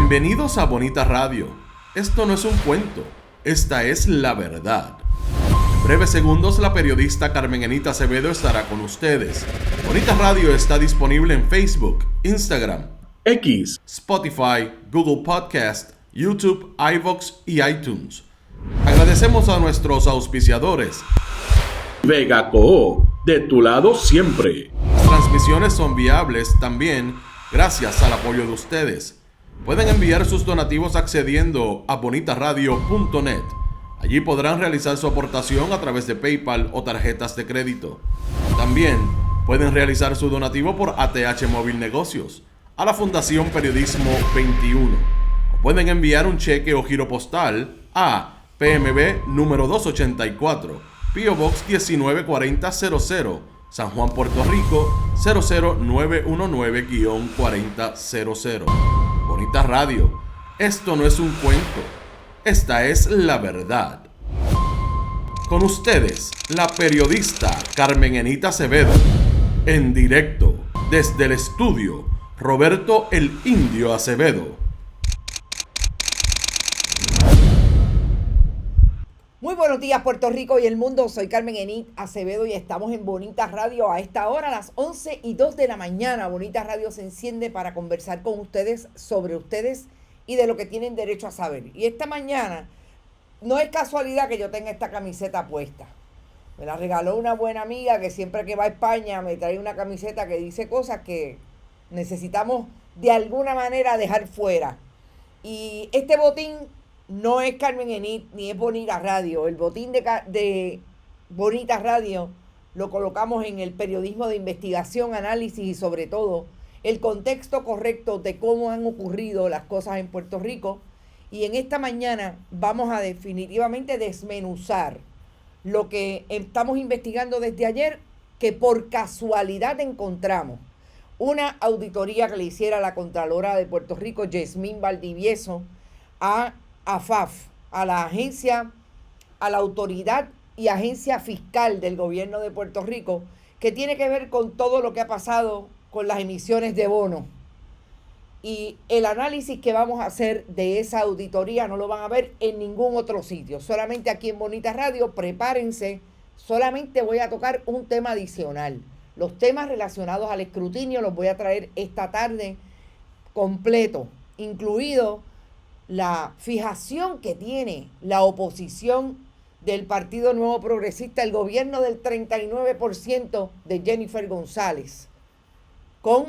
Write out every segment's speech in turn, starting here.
Bienvenidos a Bonita Radio. Esto no es un cuento, esta es la verdad. En breves segundos la periodista Carmen Enita Acevedo estará con ustedes. Bonita Radio está disponible en Facebook, Instagram, X, Spotify, Google Podcast, YouTube, iVoox y iTunes. Agradecemos a nuestros auspiciadores. Vega Coop, de tu lado siempre. Las transmisiones son viables también gracias al apoyo de ustedes. Pueden enviar sus donativos accediendo a bonitaradio.net. Allí podrán realizar su aportación a través de PayPal o tarjetas de crédito. También pueden realizar su donativo por ATH Móvil Negocios a la Fundación Periodismo 21. O pueden enviar un cheque o giro postal a PMB número 284, P.O. Box 194000, San Juan, Puerto Rico 00919-4000. Bonita Radio, esto no es un cuento, esta es la verdad. Con ustedes, la periodista Carmen Enita Acevedo, en directo desde el estudio Roberto el Indio Acevedo. Muy buenos días, Puerto Rico y el mundo. Soy Carmen Enita Acevedo y estamos en Bonita Radio a esta hora, a las 11:02 de la mañana. Bonita Radio se enciende para conversar con ustedes sobre ustedes y de lo que tienen derecho a saber. Y esta mañana no es casualidad que yo tenga esta camiseta puesta. Me la regaló una buena amiga que siempre que va a España me trae una camiseta que dice cosas que necesitamos de alguna manera dejar fuera. Y este botín no es Carmen Enit ni es Bonita Radio. El botín de Bonita Radio lo colocamos en el periodismo de investigación, análisis y sobre todo el contexto correcto de cómo han ocurrido las cosas en Puerto Rico. Y en esta mañana vamos a definitivamente desmenuzar lo que estamos investigando desde ayer, que por casualidad encontramos una auditoría que le hiciera la Contralora de Puerto Rico, Yasmín Valdivieso, a AFAF, a la agencia, a la autoridad y agencia fiscal del gobierno de Puerto Rico, que tiene que ver con todo lo que ha pasado con las emisiones de bonos. Y el análisis que vamos a hacer de esa auditoría no lo van a ver en ningún otro sitio, solamente aquí en Bonita Radio. Prepárense, solamente voy a tocar un tema adicional. Los temas relacionados al escrutinio los voy a traer esta tarde completo, incluido la fijación que tiene la oposición del Partido Nuevo Progresista, el gobierno del 39% de Jennifer González, con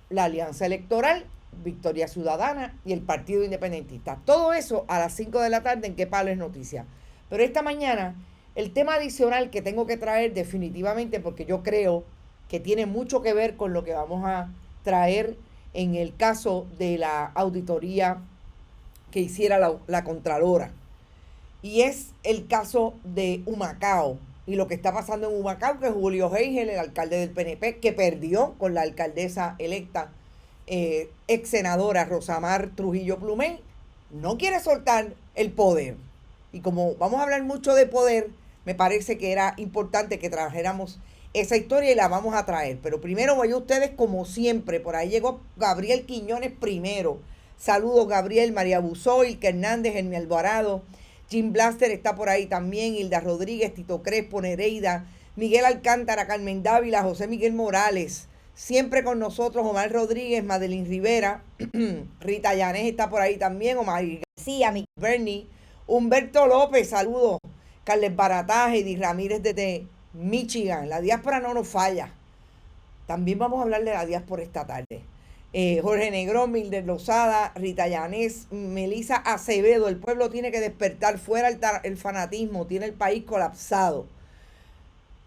la alianza electoral, Victoria Ciudadana y el Partido Independentista. Todo eso a las 5 de la tarde en Qué Palo es Noticia. Pero esta mañana, el tema adicional que tengo que traer definitivamente, porque yo creo que tiene mucho que ver con lo que vamos a traer en el caso de la auditoría que hiciera la Contralora, y es el caso de Humacao y lo que está pasando en Humacao, que Julio Heigel, el alcalde del PNP, que perdió con la alcaldesa electa, ex senadora Rosamar Trujillo Plumey, no quiere soltar el poder. Y como vamos a hablar mucho de poder, me parece que era importante que trajéramos esa historia y la vamos a traer. Pero primero voy a ustedes como siempre. Por ahí llegó Gabriel Quiñones primero. Saludos, Gabriel, María Buzó, Ilka Hernández, Hermi Alvarado, Jim Blaster está por ahí también, Hilda Rodríguez, Tito Crespo, Nereida, Miguel Alcántara, Carmen Dávila, José Miguel Morales, siempre con nosotros, Omar Rodríguez, Madeline Rivera, Rita Yanés está por ahí también, Omar García, Miguel Berni, Humberto López, saludos, Carles Barataje, Heidi Ramírez desde Michigan. La diáspora no nos falla. También vamos a hablar de la diáspora esta tarde. Jorge Negrón, Mildred Lozada, Rita Yanés, Melisa Acevedo. El pueblo tiene que despertar, fuera el fanatismo, tiene el país colapsado.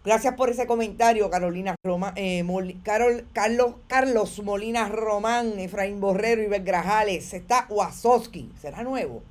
Gracias por ese comentario, Carolina Carlos Molina Román, Efraín Borrero, Iber Grajales. Está Wasowski, será nuevo.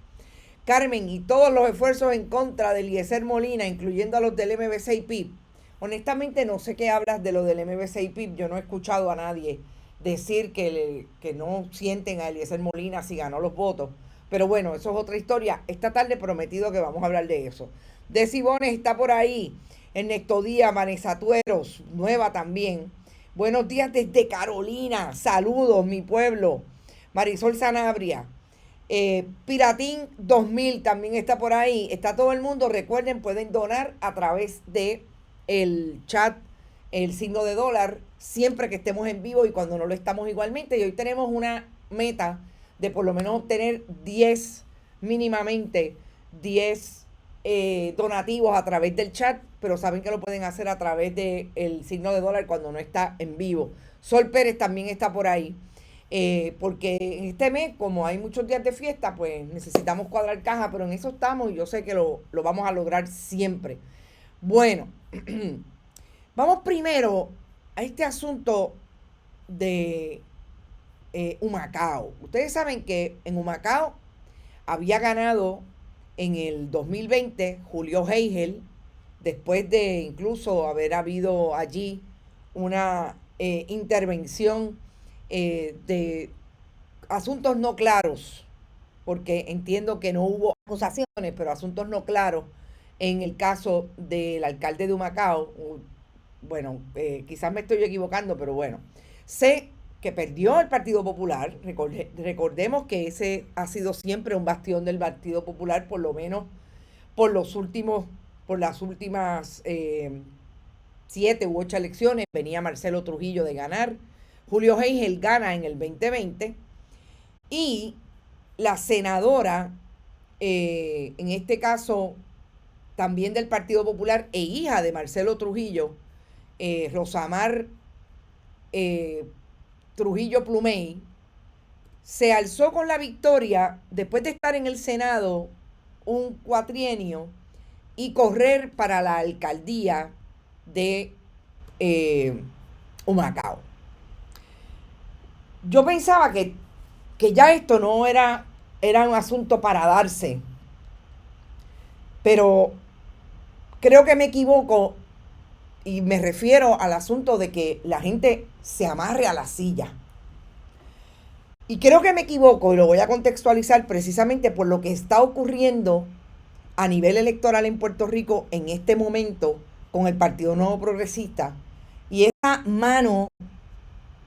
Carmen, y todos los esfuerzos en contra de Eliezer Molina, incluyendo a los del MBC y PIB. Honestamente no sé qué hablas de lo del MBC y PIB, yo no he escuchado a nadie decir que no sienten a Eliezer Molina si ganó los votos. Pero bueno, eso es otra historia. Esta tarde prometido que vamos a hablar de eso. Desi Bones está por ahí. Ernesto Díaz, Vanessa Tueros, nueva también. Buenos días desde Carolina. Saludos, mi pueblo. Marisol Sanabria. Piratín 2000 también está por ahí. Está todo el mundo. Recuerden, pueden donar a través de el chat, el signo de dólar, siempre que estemos en vivo y cuando no lo estamos igualmente. Y hoy tenemos una meta de por lo menos obtener 10, mínimamente 10 donativos a través del chat, pero saben que lo pueden hacer a través del signo de dólar cuando no está en vivo. Sol Pérez también está por ahí. Porque en este mes, como hay muchos días de fiesta, pues necesitamos cuadrar caja, pero en eso estamos y yo sé que lo vamos a lograr siempre. Bueno, vamos primero a este asunto de Humacao. Ustedes saben que en Humacao había ganado en el 2020 Julio Heigel, después de incluso haber habido allí una intervención de asuntos no claros, porque entiendo que no hubo acusaciones, pero asuntos no claros en el caso del alcalde de Humacao. Bueno, quizás me estoy equivocando, pero bueno, sé que perdió el Partido Popular. Recordemos que ese ha sido siempre un bastión del Partido Popular, por lo menos por las últimas 7 u 8 elecciones. Venía Marcelo Trujillo de ganar. Julio Heigel gana en el 2020 y la senadora, en este caso también del Partido Popular e hija de Marcelo Trujillo, Rosamar Trujillo Plumey, se alzó con la victoria después de estar en el Senado un cuatrienio y correr para la alcaldía de Humacao. Yo pensaba que ya esto no era un asunto para darse, pero creo que me equivoco y me refiero al asunto de que la gente se amarre a la silla. Y creo que me equivoco y lo voy a contextualizar precisamente por lo que está ocurriendo a nivel electoral en Puerto Rico en este momento con el Partido Nuevo Progresista y esa mano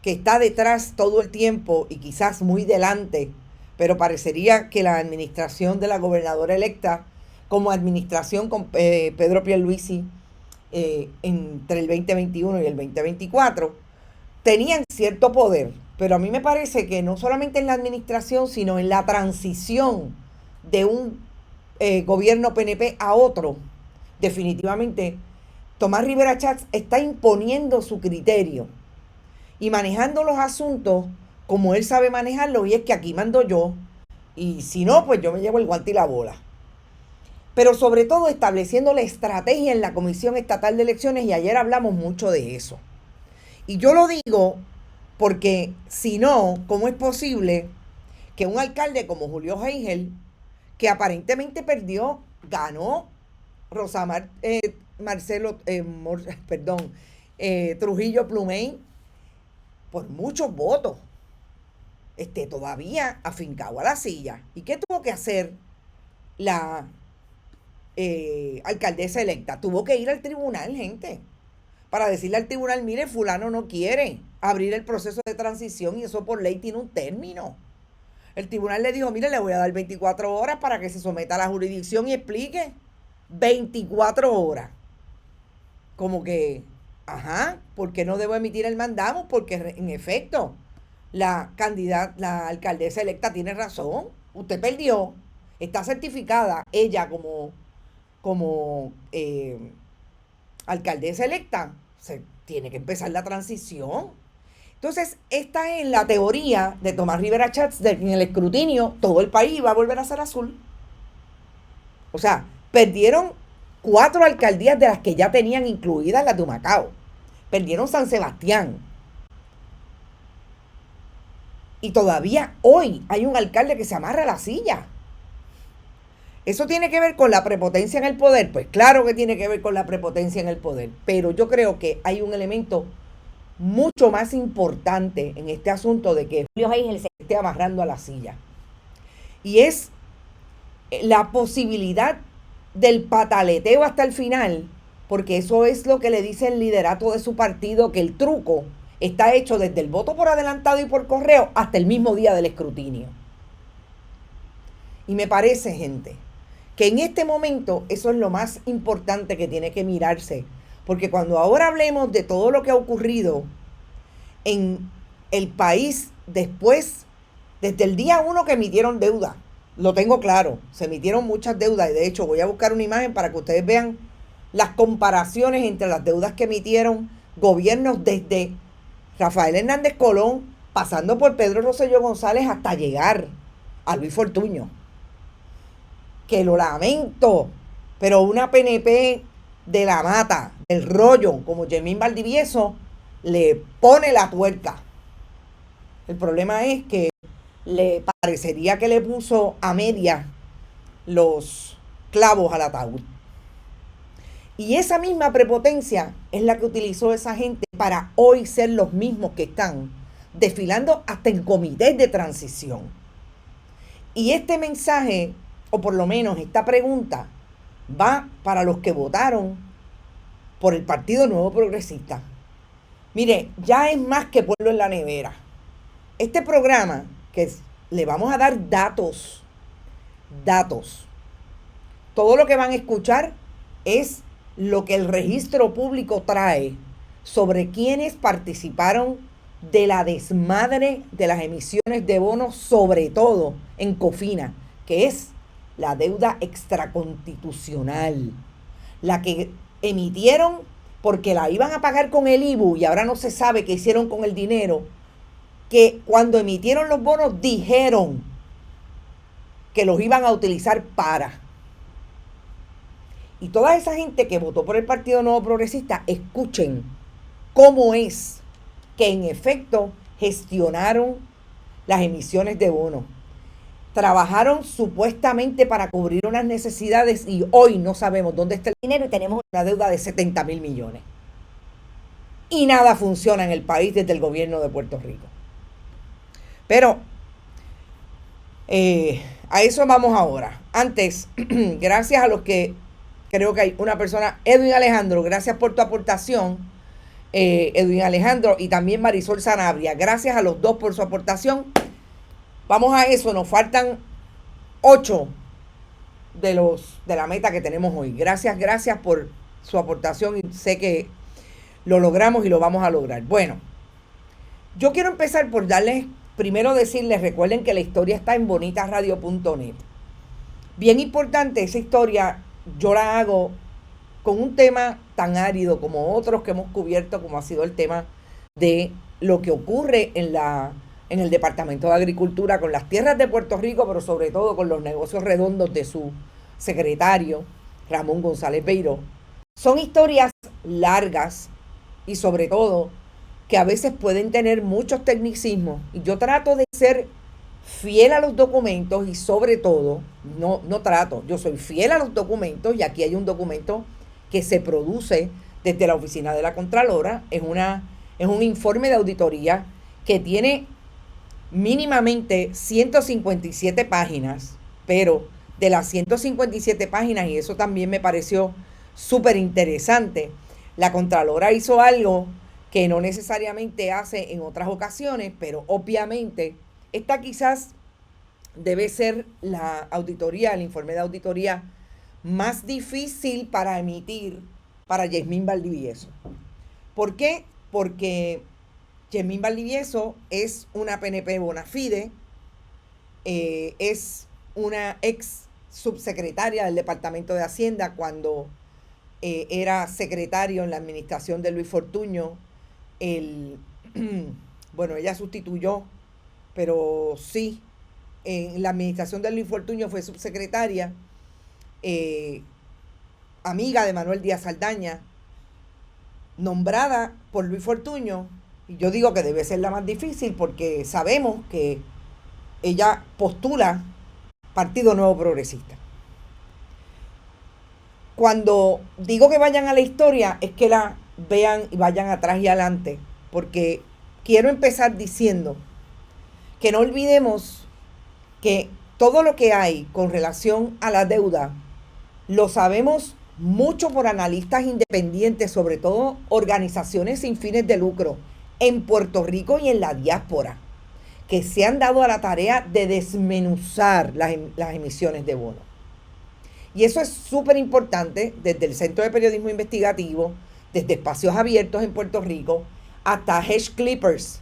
que está detrás todo el tiempo y quizás muy delante, pero parecería que la administración de la gobernadora electa, como administración con Pedro Pierluisi entre el 2021 y el 2024, tenían cierto poder. Pero a mí me parece que no solamente en la administración, sino en la transición de un gobierno PNP a otro, definitivamente Tomás Rivera Schatz está imponiendo su criterio y manejando los asuntos como él sabe manejarlo, y es que aquí mando yo, y si no, pues yo me llevo el guante y la bola. Pero sobre todo estableciendo la estrategia en la Comisión Estatal de Elecciones, y ayer hablamos mucho de eso. Y yo lo digo porque si no, ¿cómo es posible que un alcalde como Julio Heigel, que aparentemente perdió, ganó Rosamar Trujillo Plumey por muchos votos, esté todavía afincado a la silla? ¿Y qué tuvo que hacer la alcaldesa electa? Tuvo que ir al tribunal, gente, para decirle al tribunal: mire, fulano no quiere abrir el proceso de transición y eso por ley tiene un término. El tribunal le dijo: mire, le voy a dar 24 horas para que se someta a la jurisdicción y explique. 24 horas. Como que, ¿por qué no debo emitir el mandato? Porque en efecto, la alcaldesa electa tiene razón. Usted perdió. Está certificada ella como alcaldesa electa. Se tiene que empezar la transición. Entonces, esta es la teoría de Tomás Rivera Schatz, de que en el escrutinio todo el país va a volver a ser azul. O sea, perdieron 4 alcaldías de las que ya tenían incluidas las de Humacao. Perdieron San Sebastián. Y todavía hoy hay un alcalde que se amarra a la silla. ¿Eso tiene que ver con la prepotencia en el poder? Pues claro que tiene que ver con la prepotencia en el poder. Pero yo creo que hay un elemento mucho más importante en este asunto de que Julio Heigel se esté amarrando a la silla. Y es la posibilidad del pataleteo hasta el final, porque eso es lo que le dice el liderato de su partido, que el truco está hecho desde el voto por adelantado y por correo hasta el mismo día del escrutinio. Y me parece, gente, que en este momento eso es lo más importante que tiene que mirarse. Porque cuando ahora hablemos de todo lo que ha ocurrido en el país después, desde el día 1 que emitieron deuda, lo tengo claro, se emitieron muchas deudas y de hecho voy a buscar una imagen para que ustedes vean las comparaciones entre las deudas que emitieron gobiernos desde Rafael Hernández Colón, pasando por Pedro Rosselló González hasta llegar a Luis Fortuño. Que lo lamento, pero una PNP de la mata, del rollo, como Yemín Valdivieso, le pone la tuerca. El problema es que le parecería que le puso a media los clavos al ataúd. Y esa misma prepotencia es la que utilizó esa gente para hoy ser los mismos que están desfilando hasta en comités de transición. Y este mensaje, o por lo menos esta pregunta, va para los que votaron por el Partido Nuevo Progresista. Mire, ya es más que pueblo en la nevera. Este programa, le vamos a dar datos. Todo lo que van a escuchar es lo que el registro público trae sobre quienes participaron de la desmadre de las emisiones de bonos, sobre todo en Cofina, que es la deuda extraconstitucional, la que emitieron porque la iban a pagar con el IBU y ahora no se sabe qué hicieron con el dinero, que cuando emitieron los bonos dijeron que los iban a utilizar para. Y toda esa gente que votó por el Partido Nuevo Progresista, escuchen cómo es que en efecto gestionaron las emisiones de bonos. Trabajaron supuestamente para cubrir unas necesidades y hoy no sabemos dónde está el dinero y tenemos una deuda de 70,000 millones. Y nada funciona en el país desde el gobierno de Puerto Rico. Pero a eso vamos ahora. Antes, gracias a los que, creo que hay una persona, Edwin Alejandro, gracias por tu aportación, Edwin Alejandro, y también Marisol Sanabria, gracias a los dos por su aportación. Vamos a eso, nos faltan 8 de la meta que tenemos hoy. Gracias por su aportación y sé que lo logramos y lo vamos a lograr. Bueno, yo quiero empezar por primero decirles, recuerden que la historia está en bonitasradio.net. Bien importante, esa historia yo la hago con un tema tan árido como otros que hemos cubierto, como ha sido el tema de lo que ocurre en el Departamento de Agricultura con las tierras de Puerto Rico, pero sobre todo con los negocios redondos de su secretario, Ramón González Beiró. Son historias largas y sobre todo que a veces pueden tener muchos tecnicismos. Y yo trato de ser fiel a los documentos y sobre todo, yo soy fiel a los documentos y aquí hay un documento que se produce desde la oficina de la Contralora. Es un informe de auditoría que tiene mínimamente 157 páginas, pero de las 157 páginas, y eso también me pareció súper interesante, la Contralora hizo algo que no necesariamente hace en otras ocasiones, pero obviamente esta quizás debe ser la auditoría, el informe de auditoría más difícil para emitir para Yemín Valdivieso. ¿Por qué? Porque Yemín Valdivieso es una PNP bona fide, es una ex subsecretaria del Departamento de Hacienda cuando era secretario en la administración de Luis Fortuño. Bueno, ella sustituyó, pero sí, en la administración de Luis Fortuño fue subsecretaria, amiga de Manuel Díaz Saldaña, nombrada por Luis Fortuño. Y yo digo que debe ser la más difícil porque sabemos que ella postula Partido Nuevo Progresista. Cuando digo que vayan a la historia es que la vean y vayan atrás y adelante, porque quiero empezar diciendo que no olvidemos que todo lo que hay con relación a la deuda lo sabemos mucho por analistas independientes, sobre todo organizaciones sin fines de lucro en Puerto Rico y en la diáspora, que se han dado a la tarea de desmenuzar las emisiones de bonos. Y eso es súper importante desde el Centro de Periodismo Investigativo, desde Espacios Abiertos en Puerto Rico, hasta Hedge Clippers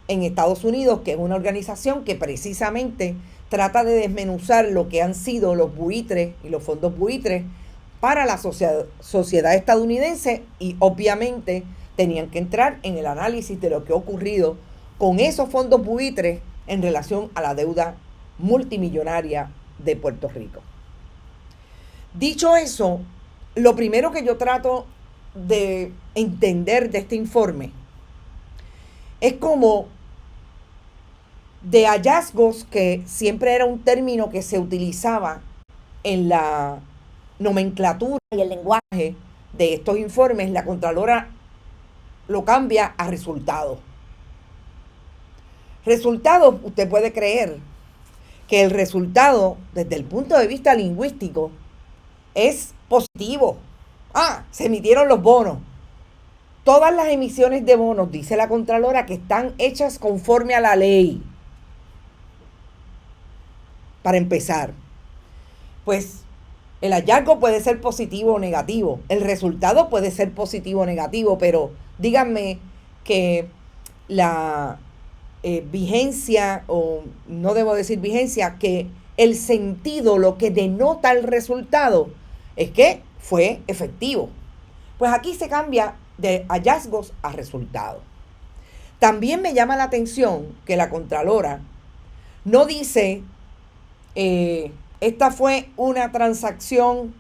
en Estados Unidos, que es una organización que precisamente trata de desmenuzar lo que han sido los buitres y los fondos buitres para la sociedad estadounidense, y obviamente tenían que entrar en el análisis de lo que ha ocurrido con esos fondos buitres en relación a la deuda multimillonaria de Puerto Rico. Dicho eso, lo primero que yo trato de entender de este informe es como de hallazgos, que siempre era un término que se utilizaba en la nomenclatura y el lenguaje de estos informes, la Contralora lo cambia a resultados. Resultados, usted puede creer que el resultado desde el punto de vista lingüístico es positivo. Se emitieron los bonos. Todas las emisiones de bonos, dice la Contralora, que están hechas conforme a la ley. Para empezar, pues el hallazgo puede ser positivo o negativo. El resultado puede ser positivo o negativo, pero díganme que la vigencia, o no debo decir vigencia, que el sentido, lo que denota el resultado, es que fue efectivo. Pues aquí se cambia de hallazgos a resultados. También me llama la atención que la Contralora no dice, esta fue una transacción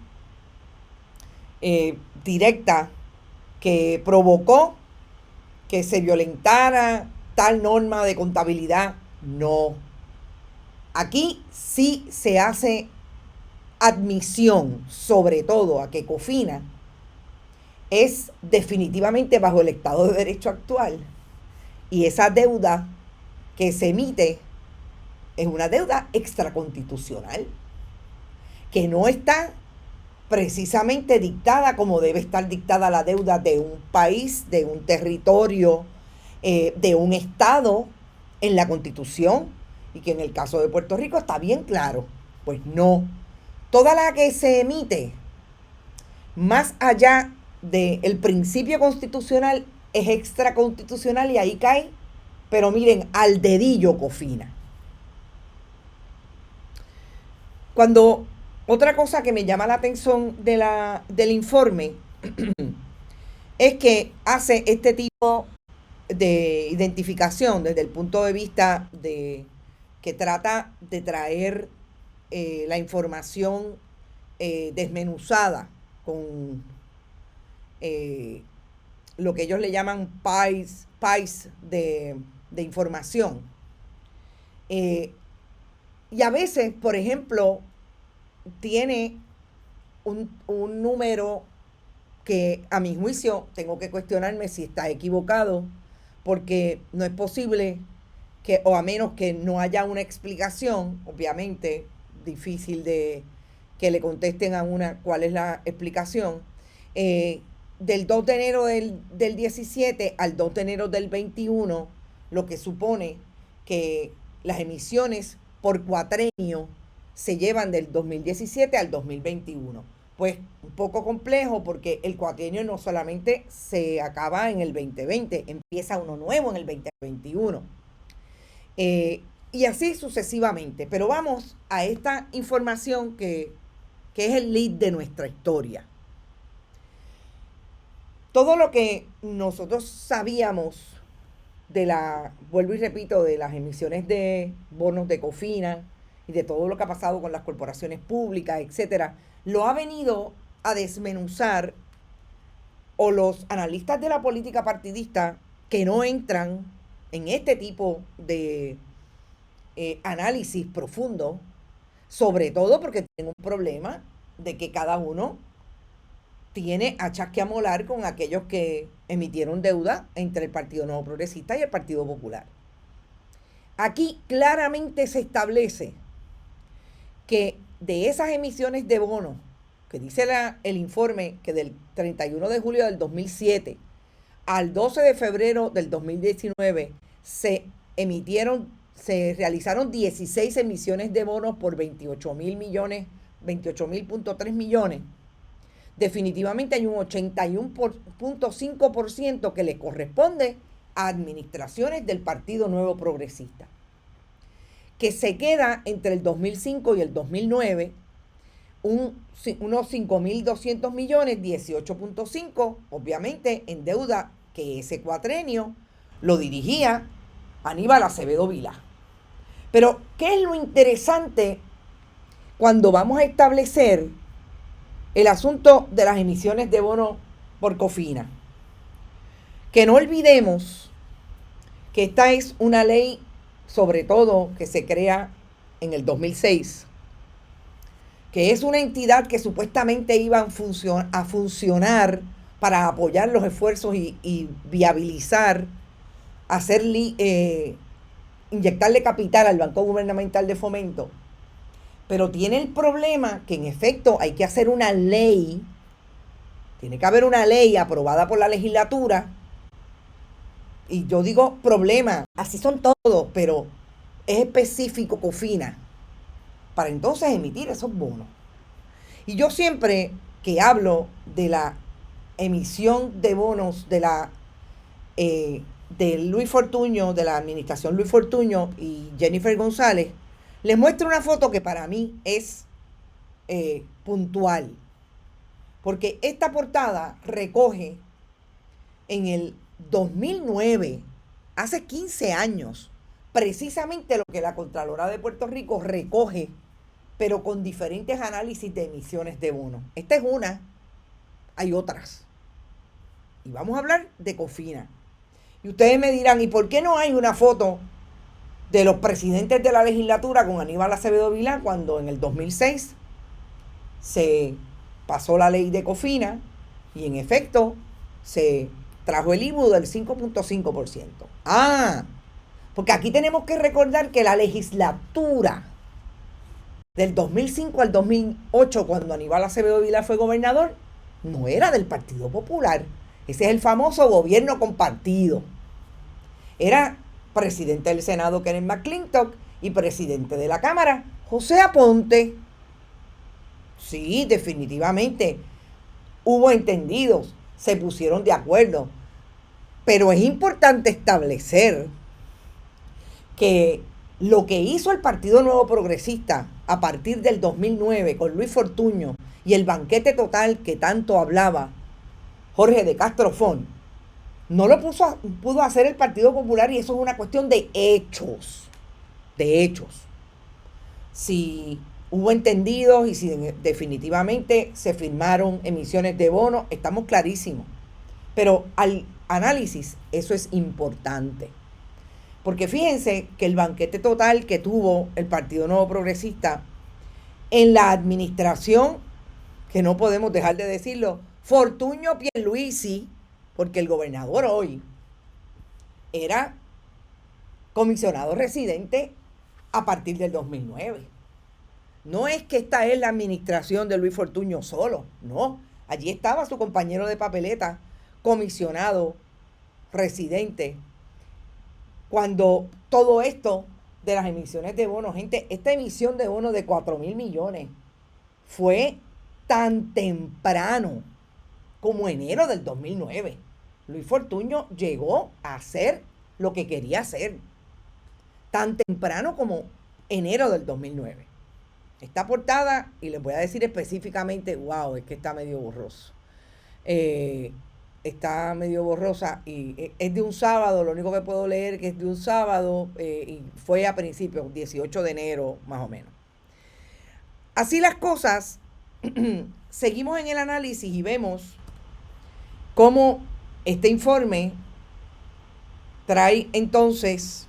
directa que provocó que se violentara tal norma de contabilidad. No. Aquí sí se hace admisión, sobre todo a que Cofina es definitivamente bajo el Estado de Derecho actual, y esa deuda que se emite es una deuda extraconstitucional, que no está precisamente dictada como debe estar dictada la deuda de un país, de un territorio, de un estado en la Constitución, y que en el caso de Puerto Rico está bien claro. Pues no. Toda la que se emite, más allá del principio constitucional, es extraconstitucional, y ahí cae, pero miren, al dedillo Cofina. Otra cosa que me llama la atención del informe es que hace este tipo de identificación desde el punto de vista de que trata de traer la información desmenuzada con lo que ellos le llaman pies de información. Y a veces, por ejemplo, tiene un número que a mi juicio tengo que cuestionarme si está equivocado, porque no es posible que, o a menos que no haya una explicación, obviamente difícil de que le contesten a una cuál es la explicación, del 2 de enero del 17 al 2 de enero del 21, lo que supone que las emisiones por cuatrenio se llevan del 2017 al 2021. Pues un poco complejo, porque el cuatrienio no solamente se acaba en el 2020, empieza uno nuevo en el 2021. Y así sucesivamente. Pero vamos a esta información que es el lead de nuestra historia. Todo lo que nosotros sabíamos vuelvo y repito, de las emisiones de bonos de Cofina y de todo lo que ha pasado con las corporaciones públicas, etcétera, lo ha venido a desmenuzar, o los analistas de la política partidista que no entran en este tipo de análisis profundo, sobre todo porque tienen un problema de que cada uno tiene hachas que amolar con aquellos que emitieron deuda entre el Partido Nuevo Progresista y el Partido Popular. Aquí claramente se establece que de esas emisiones de bonos, que dice el informe que del 31 de julio del 2007 al 12 de febrero del 2019 se emitieron se realizaron 16 emisiones de bonos por 28.000.3 millones. Definitivamente hay un 81.5% que le corresponde a administraciones del Partido Nuevo Progresista, que se queda entre el 2005 y el 2009 unos 5.200 millones, 18.5, obviamente en deuda que ese cuatrenio lo dirigía Aníbal Acevedo Vilá. Pero, ¿qué es lo interesante cuando vamos a establecer el asunto de las emisiones de bonos por Cofina? Que no olvidemos que esta es una ley, sobre todo, que se crea en el 2006, que es una entidad que supuestamente iba a funcionar para apoyar los esfuerzos y viabilizar, inyectarle capital al Banco Gubernamental de Fomento. Pero tiene el problema que en efecto hay que hacer una ley, tiene que haber una ley aprobada por la legislatura. Y yo digo problema, así son todos, pero es específico Cofina, para entonces emitir esos bonos. Y yo siempre que hablo de la emisión de bonos de Luis Fortuño, de la administración Luis Fortuño y Jennifer González, les muestro una foto que para mí es puntual, porque esta portada recoge en el 2009, hace 15 años, precisamente lo que la Contralora de Puerto Rico recoge, pero con diferentes análisis de emisiones de bonos. Esta es una, hay otras. Y vamos a hablar de Cofina. Y ustedes me dirán, ¿y por qué no hay una foto de los presidentes de la legislatura con Aníbal Acevedo Vilá cuando en el 2006 se pasó la ley de Cofina y en efecto se trajo el IBU del 5.5%? Porque aquí tenemos que recordar que la legislatura del 2005 al 2008, cuando Aníbal Acevedo Vilá fue gobernador, no era del Partido Popular. Ese es el famoso gobierno compartido. Era presidente del Senado Kenneth McClintock y presidente de la Cámara José Aponte. Sí, definitivamente hubo entendidos, se pusieron de acuerdo. Pero es importante establecer que lo que hizo el Partido Nuevo Progresista a partir del 2009 con Luis Fortuño y el banquete total que tanto hablaba Jorge de Castro Font, no lo pudo hacer el Partido Popular, y eso es una cuestión de hechos. De hechos. Si hubo entendidos y si definitivamente se firmaron emisiones de bonos, estamos clarísimos. Pero al análisis eso es importante. Porque fíjense que el banquete total que tuvo el Partido Nuevo Progresista en la administración, que no podemos dejar de decirlo, Fortuño Pierluisi, porque el gobernador hoy era comisionado residente a partir del 2009. No es que esta es la administración de Luis Fortuño solo, no. Allí estaba su compañero de papeleta, comisionado residente, cuando todo esto de las emisiones de bonos, gente, esta emisión de bonos de 4,000 millones fue tan temprano como enero del 2009. Luis Fortuño llegó a hacer lo que quería hacer tan temprano como enero del 2009. Esta portada, y les voy a decir específicamente, wow, es que está medio borroso. Está medio borrosa y es de un sábado, lo único que puedo leer que es de un sábado y fue a principios, 18 de enero más o menos. Así las cosas, seguimos en el análisis y vemos cómo este informe trae entonces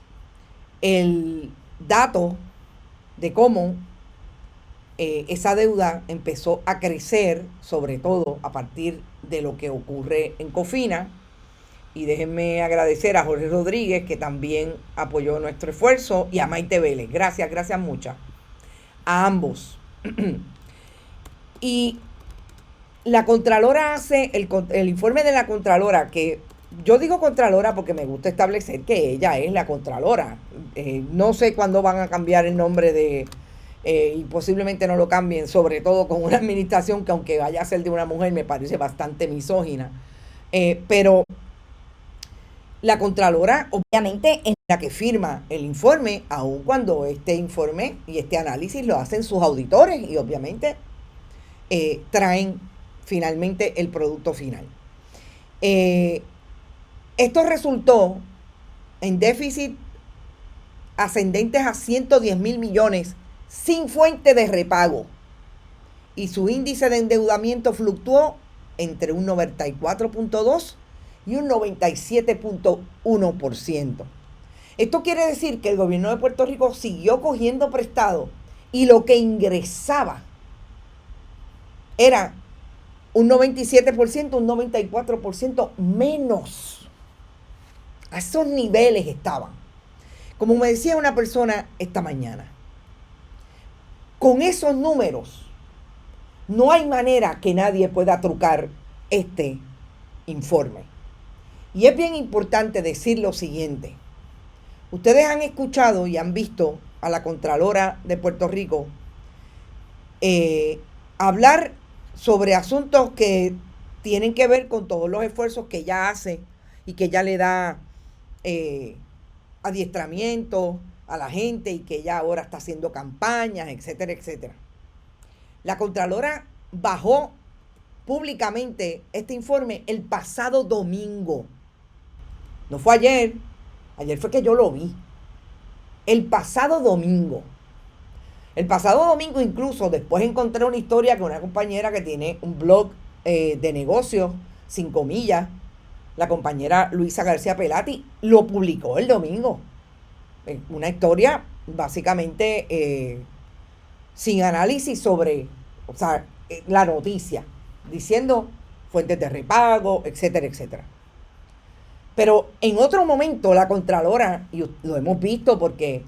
el dato de cómo esa deuda empezó a crecer, sobre todo a partir de lo que ocurre en Cofina. Y déjenme agradecer a Jorge Rodríguez, que también apoyó nuestro esfuerzo, y a Maite Vélez. Gracias muchas. A ambos. Y la Contralora hace, el informe de la Contralora, que yo digo Contralora porque me gusta establecer que ella es la Contralora. No sé cuándo van a cambiar el nombre y posiblemente no lo cambien, sobre todo con una administración que aunque vaya a ser de una mujer me parece bastante misógina. Pero la Contralora obviamente es la que firma el informe, aun cuando este informe y este análisis lo hacen sus auditores y obviamente traen finalmente el producto final. Esto resultó en déficit ascendentes a 110 mil millones sin fuente de repago y su índice de endeudamiento fluctuó entre un 94.2 y un 97.1%. Esto quiere decir que el gobierno de Puerto Rico siguió cogiendo prestado y lo que ingresaba era un 97%, un 94% menos. A esos niveles estaban. Como me decía una persona esta mañana, con esos números no hay manera que nadie pueda trucar este informe. Y es bien importante decir lo siguiente. Ustedes han escuchado y han visto a la Contralora de Puerto Rico hablar sobre asuntos que tienen que ver con todos los esfuerzos que ella hace y que ella le da adiestramiento a la gente y que ella ahora está haciendo campañas, etcétera, etcétera. La Contralora bajó públicamente este informe el pasado domingo. No fue ayer fue que yo lo vi. El pasado domingo. El pasado domingo incluso después encontré una historia con una compañera que tiene un blog de negocios, 5 millas, la compañera Luisa García Pelati, lo publicó el domingo. Una historia básicamente sin análisis sobre, la noticia, diciendo fuentes de repago, etcétera, etcétera. Pero en otro momento la Contralora, y lo hemos visto porque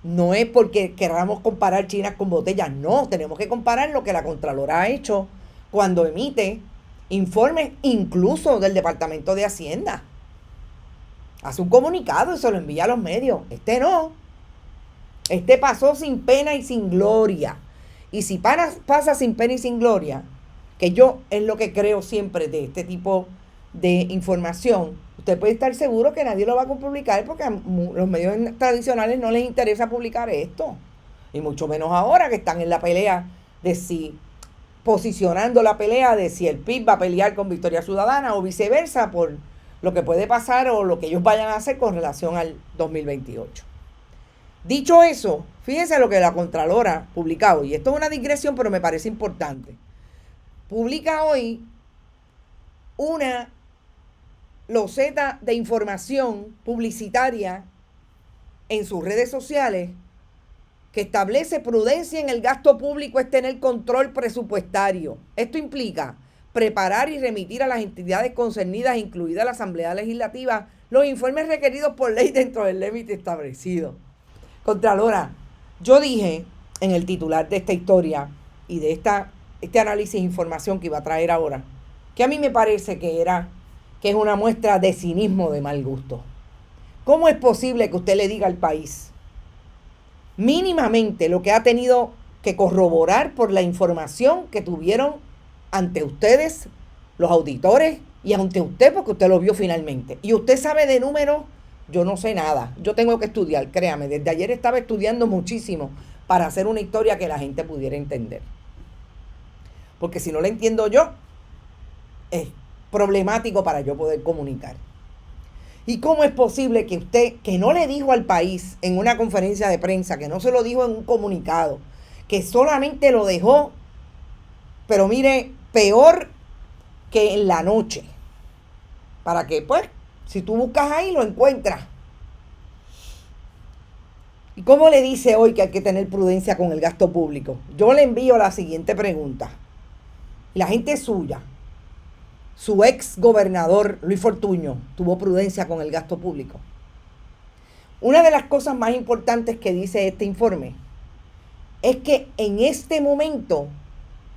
no es porque queramos comparar chinas con botellas, no, tenemos que comparar lo que la Contralora ha hecho cuando emite informes incluso del Departamento de Hacienda. Hace un comunicado y se lo envía a los medios. Este no. Este pasó sin pena y sin gloria. Y si pasa sin pena y sin gloria, que yo es lo que creo siempre de este tipo de información, usted puede estar seguro que nadie lo va a publicar porque a los medios tradicionales no les interesa publicar esto. Y mucho menos ahora que están en la pelea de si, posicionando la pelea de si el PIB va a pelear con Victoria Ciudadana o viceversa por lo que puede pasar o lo que ellos vayan a hacer con relación al 2028. Dicho eso, fíjense lo que la Contralora publica hoy. Esto es una digresión, pero me parece importante. Publica hoy una loseta de información publicitaria en sus redes sociales que establece prudencia en el gasto público es tener control presupuestario. Esto implica preparar y remitir a las entidades concernidas, incluida la Asamblea Legislativa, los informes requeridos por ley dentro del límite establecido. Contralora, yo dije en el titular de esta historia y de este análisis de información que iba a traer ahora, que a mí me parece que es una muestra de cinismo de mal gusto. ¿Cómo es posible que usted le diga al país mínimamente lo que ha tenido que corroborar por la información que tuvieron ante ustedes, los auditores, y ante usted porque usted lo vio finalmente? Y usted sabe de números, yo no sé nada. Yo tengo que estudiar, créame. Desde ayer estaba estudiando muchísimo para hacer una historia que la gente pudiera entender. Porque si no la entiendo yo, es problemático para yo poder comunicar. ¿Y cómo es posible que usted, que no le dijo al país en una conferencia de prensa, que no se lo dijo en un comunicado, que solamente lo dejó, pero mire, peor que en la noche? Para que, pues, si tú buscas ahí, lo encuentras. ¿Y cómo le dice hoy que hay que tener prudencia con el gasto público? Yo le envío la siguiente pregunta. La gente suya, su ex gobernador Luis Fortuño, tuvo prudencia con el gasto público. Una de las cosas más importantes que dice este informe es que en este momento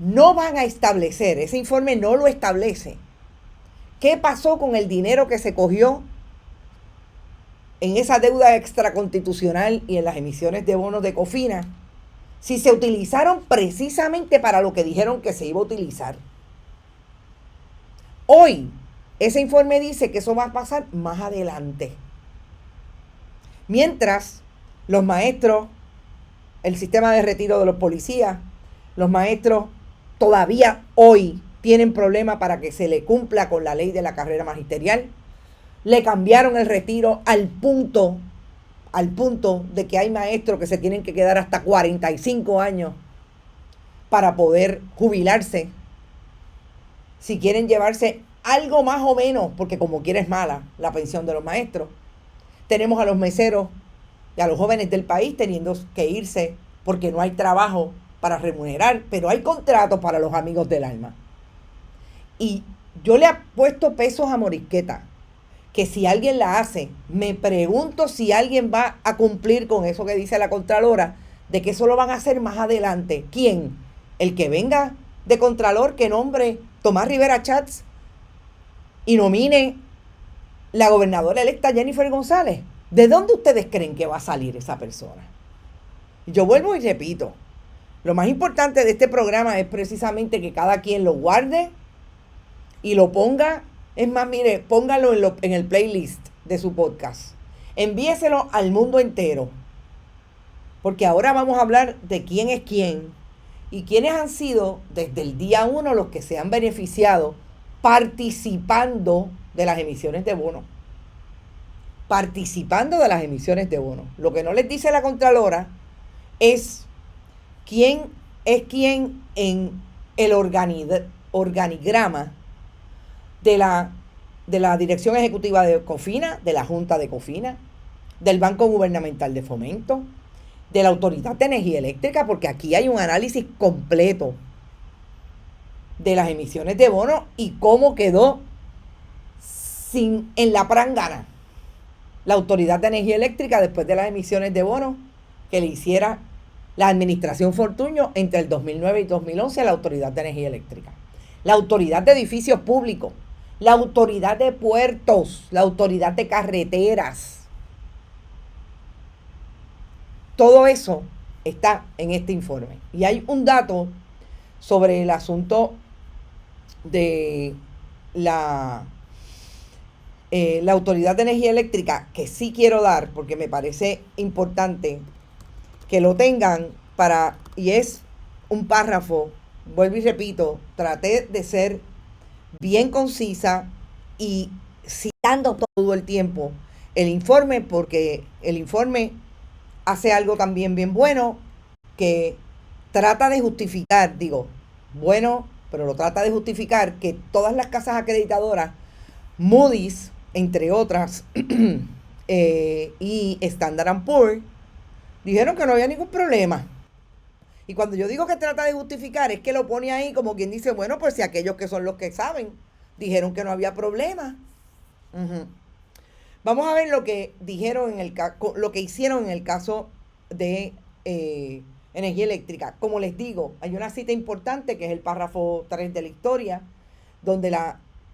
no van a establecer, ese informe no lo establece, ¿Qué pasó con el dinero que se cogió en esa deuda extraconstitucional y en las emisiones de bonos de Cofina? Si se utilizaron precisamente para lo que dijeron que se iba a utilizar. Hoy, ese informe dice que eso va a pasar más adelante. Mientras, los maestros, el sistema de retiro de los policías, los maestros todavía hoy tienen problemas para que se le cumpla con la ley de la carrera magisterial. Le cambiaron el retiro al punto de que hay maestros que se tienen que quedar hasta 45 años para poder jubilarse. Si quieren llevarse algo más o menos, porque como quiera es mala la pensión de los maestros. Tenemos a los meseros y a los jóvenes del país teniendo que irse porque no hay trabajo para remunerar, pero hay contratos para los amigos del alma. Y yo le he puesto pesos a Morisqueta, que si alguien la hace, me pregunto si alguien va a cumplir con eso que dice la Contralora, de que eso lo van a hacer más adelante. ¿Quién? El que venga de Contralor, que nombre Tomás Rivera Schatz y nomine la gobernadora electa Jennifer González. ¿De dónde ustedes creen que va a salir esa persona? Yo vuelvo y repito, lo más importante de este programa es precisamente que cada quien lo guarde y lo ponga. Es más, mire, póngalo en el playlist de su podcast. Envíeselo al mundo entero. Porque ahora vamos a hablar de quién es quién y quiénes han sido desde el día 1 los que se han beneficiado participando de las emisiones de bono. Participando de las emisiones de bono. Lo que no les dice la Contralora es quién es quién en el organigrama de la Dirección Ejecutiva de Cofina, de la Junta de Cofina, del Banco Gubernamental de Fomento, de la Autoridad de Energía Eléctrica, porque aquí hay un análisis completo de las emisiones de bono y cómo quedó en la prangana la Autoridad de Energía Eléctrica después de las emisiones de bono que le hiciera la administración Fortuño entre el 2009 y 2011 a la Autoridad de Energía Eléctrica. La Autoridad de Edificios Públicos, la Autoridad de Puertos, la Autoridad de Carreteras. Todo eso está en este informe. Y hay un dato sobre el asunto de la Autoridad de Energía Eléctrica que sí quiero dar porque me parece importante que lo tengan y es un párrafo, vuelvo y repito, traté de ser bien concisa y citando todo el tiempo el informe, porque el informe hace algo también bien bueno, que trata de justificar, pero lo trata de justificar que todas las casas acreditadoras, Moody's, entre otras, y Standard & Poor's, dijeron que no había ningún problema. Y cuando yo digo que trata de justificar, es que lo pone ahí como quien dice, bueno, pues si aquellos que son los que saben dijeron que no había problema. Vamos a ver lo que dijeron lo que hicieron en el caso de energía eléctrica. Como les digo, hay una cita importante que es el párrafo 3 de la historia, donde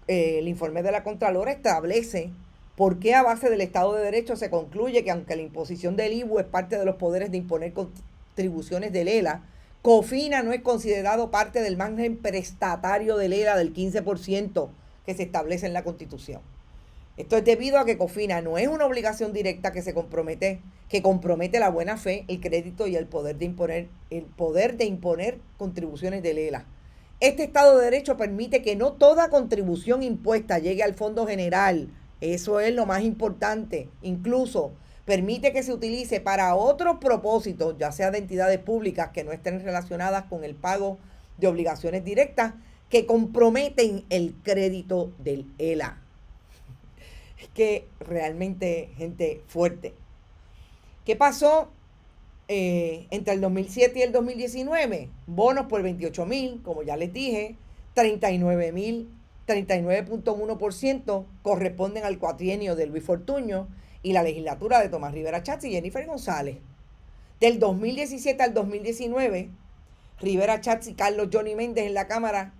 el informe de la Contralora establece por qué a base del Estado de Derecho se concluye que aunque la imposición del IVU es parte de los poderes de imponer contribuciones del ELA, Cofina no es considerado parte del margen prestatario del ELA del 15% que se establece en la Constitución. Esto es debido a que Cofina no es una obligación directa que compromete la buena fe, el crédito y el poder de imponer contribuciones del ELA. Este Estado de Derecho permite que no toda contribución impuesta llegue al Fondo General. Eso es lo más importante. Incluso permite que se utilice para otros propósitos, ya sea de entidades públicas que no estén relacionadas con el pago de obligaciones directas que comprometen el crédito del ELA. Es que realmente, gente, fuerte. ¿Qué pasó entre el 2007 y el 2019? Bonos por 28,000, como ya les dije, 39,000, 39.1% corresponden al cuatrienio de Luis Fortuño y la legislatura de Tomás Rivera Schatz y Jennifer González. Del 2017 al 2019, Rivera Schatz y Carlos Johnny Méndez en la Cámara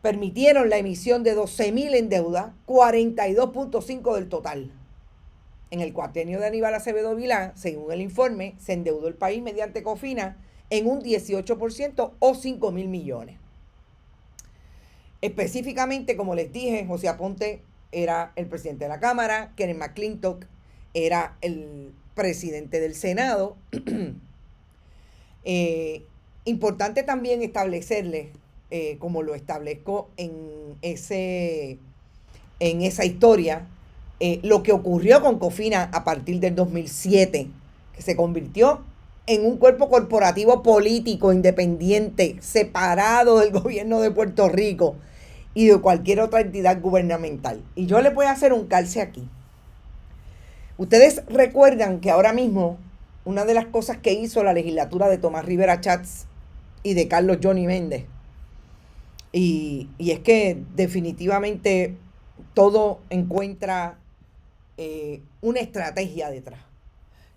permitieron la emisión de 12.000 en deuda, 42.5 del total. En el cuatrienio de Aníbal Acevedo Vilá, según el informe, se endeudó el país mediante Cofina en un 18% o 5.000 millones. Específicamente, como les dije, José Aponte era el presidente de la Cámara, Kenneth McClintock era el presidente del Senado. Importante también establecerle, como lo establezco en esa historia, lo que ocurrió con Cofina a partir del 2007, que se convirtió en un cuerpo corporativo político independiente, separado del gobierno de Puerto Rico y de cualquier otra entidad gubernamental. Y yo les voy a hacer un calce aquí. Ustedes recuerdan que ahora mismo una de las cosas que hizo la legislatura de Tomás Rivera Chats y de Carlos Johnny Méndez, y es que definitivamente todo encuentra una estrategia detrás.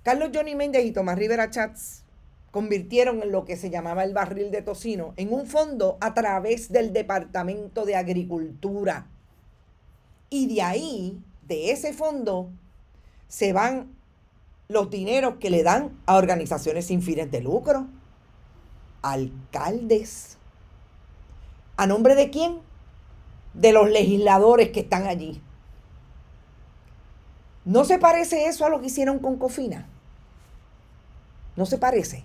Carlos Johnny Méndez y Tomás Rivera Chats convirtieron en lo que se llamaba el barril de tocino en un fondo a través del Departamento de Agricultura. Y de ahí, de ese fondo, se van los dineros que le dan a organizaciones sin fines de lucro, alcaldes. ¿A nombre de quién? De los legisladores que están allí. ¿No se parece eso a lo que hicieron con Cofina? ¿No se parece?